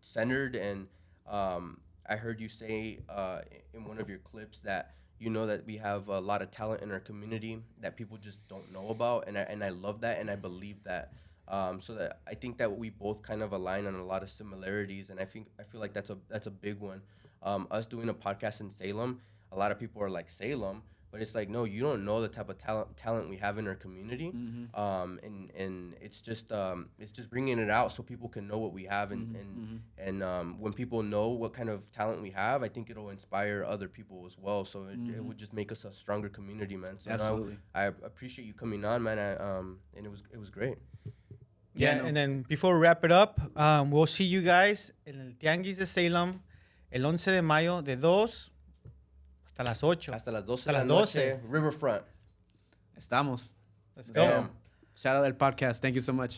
centered, and I heard you say in one of your clips that you know that we have a lot of talent in our community that people just don't know about, and I love that, and I believe that. So that I think that we both kind of align on a lot of similarities, and I feel like that's a big one. Us doing a podcast in Salem, a lot of people are like Salem, But it's like, no, you don't know the type of talent we have in our community. And it's just bringing it out so people can know what we have. And when people know what kind of talent we have, I think it'll inspire other people as well. So it would just make us a stronger community, man. So Absolutely. I appreciate you coming on, man. And it was great. Yeah, and then before we wrap it up, we'll see you guys en el Tianguis de Salem el 11 de mayo de 2 hasta las 8. Hasta las 12 Hasta de la las noche, 12. Riverfront. Estamos. Let's go. Bam. Shout out al podcast. Thank you so much.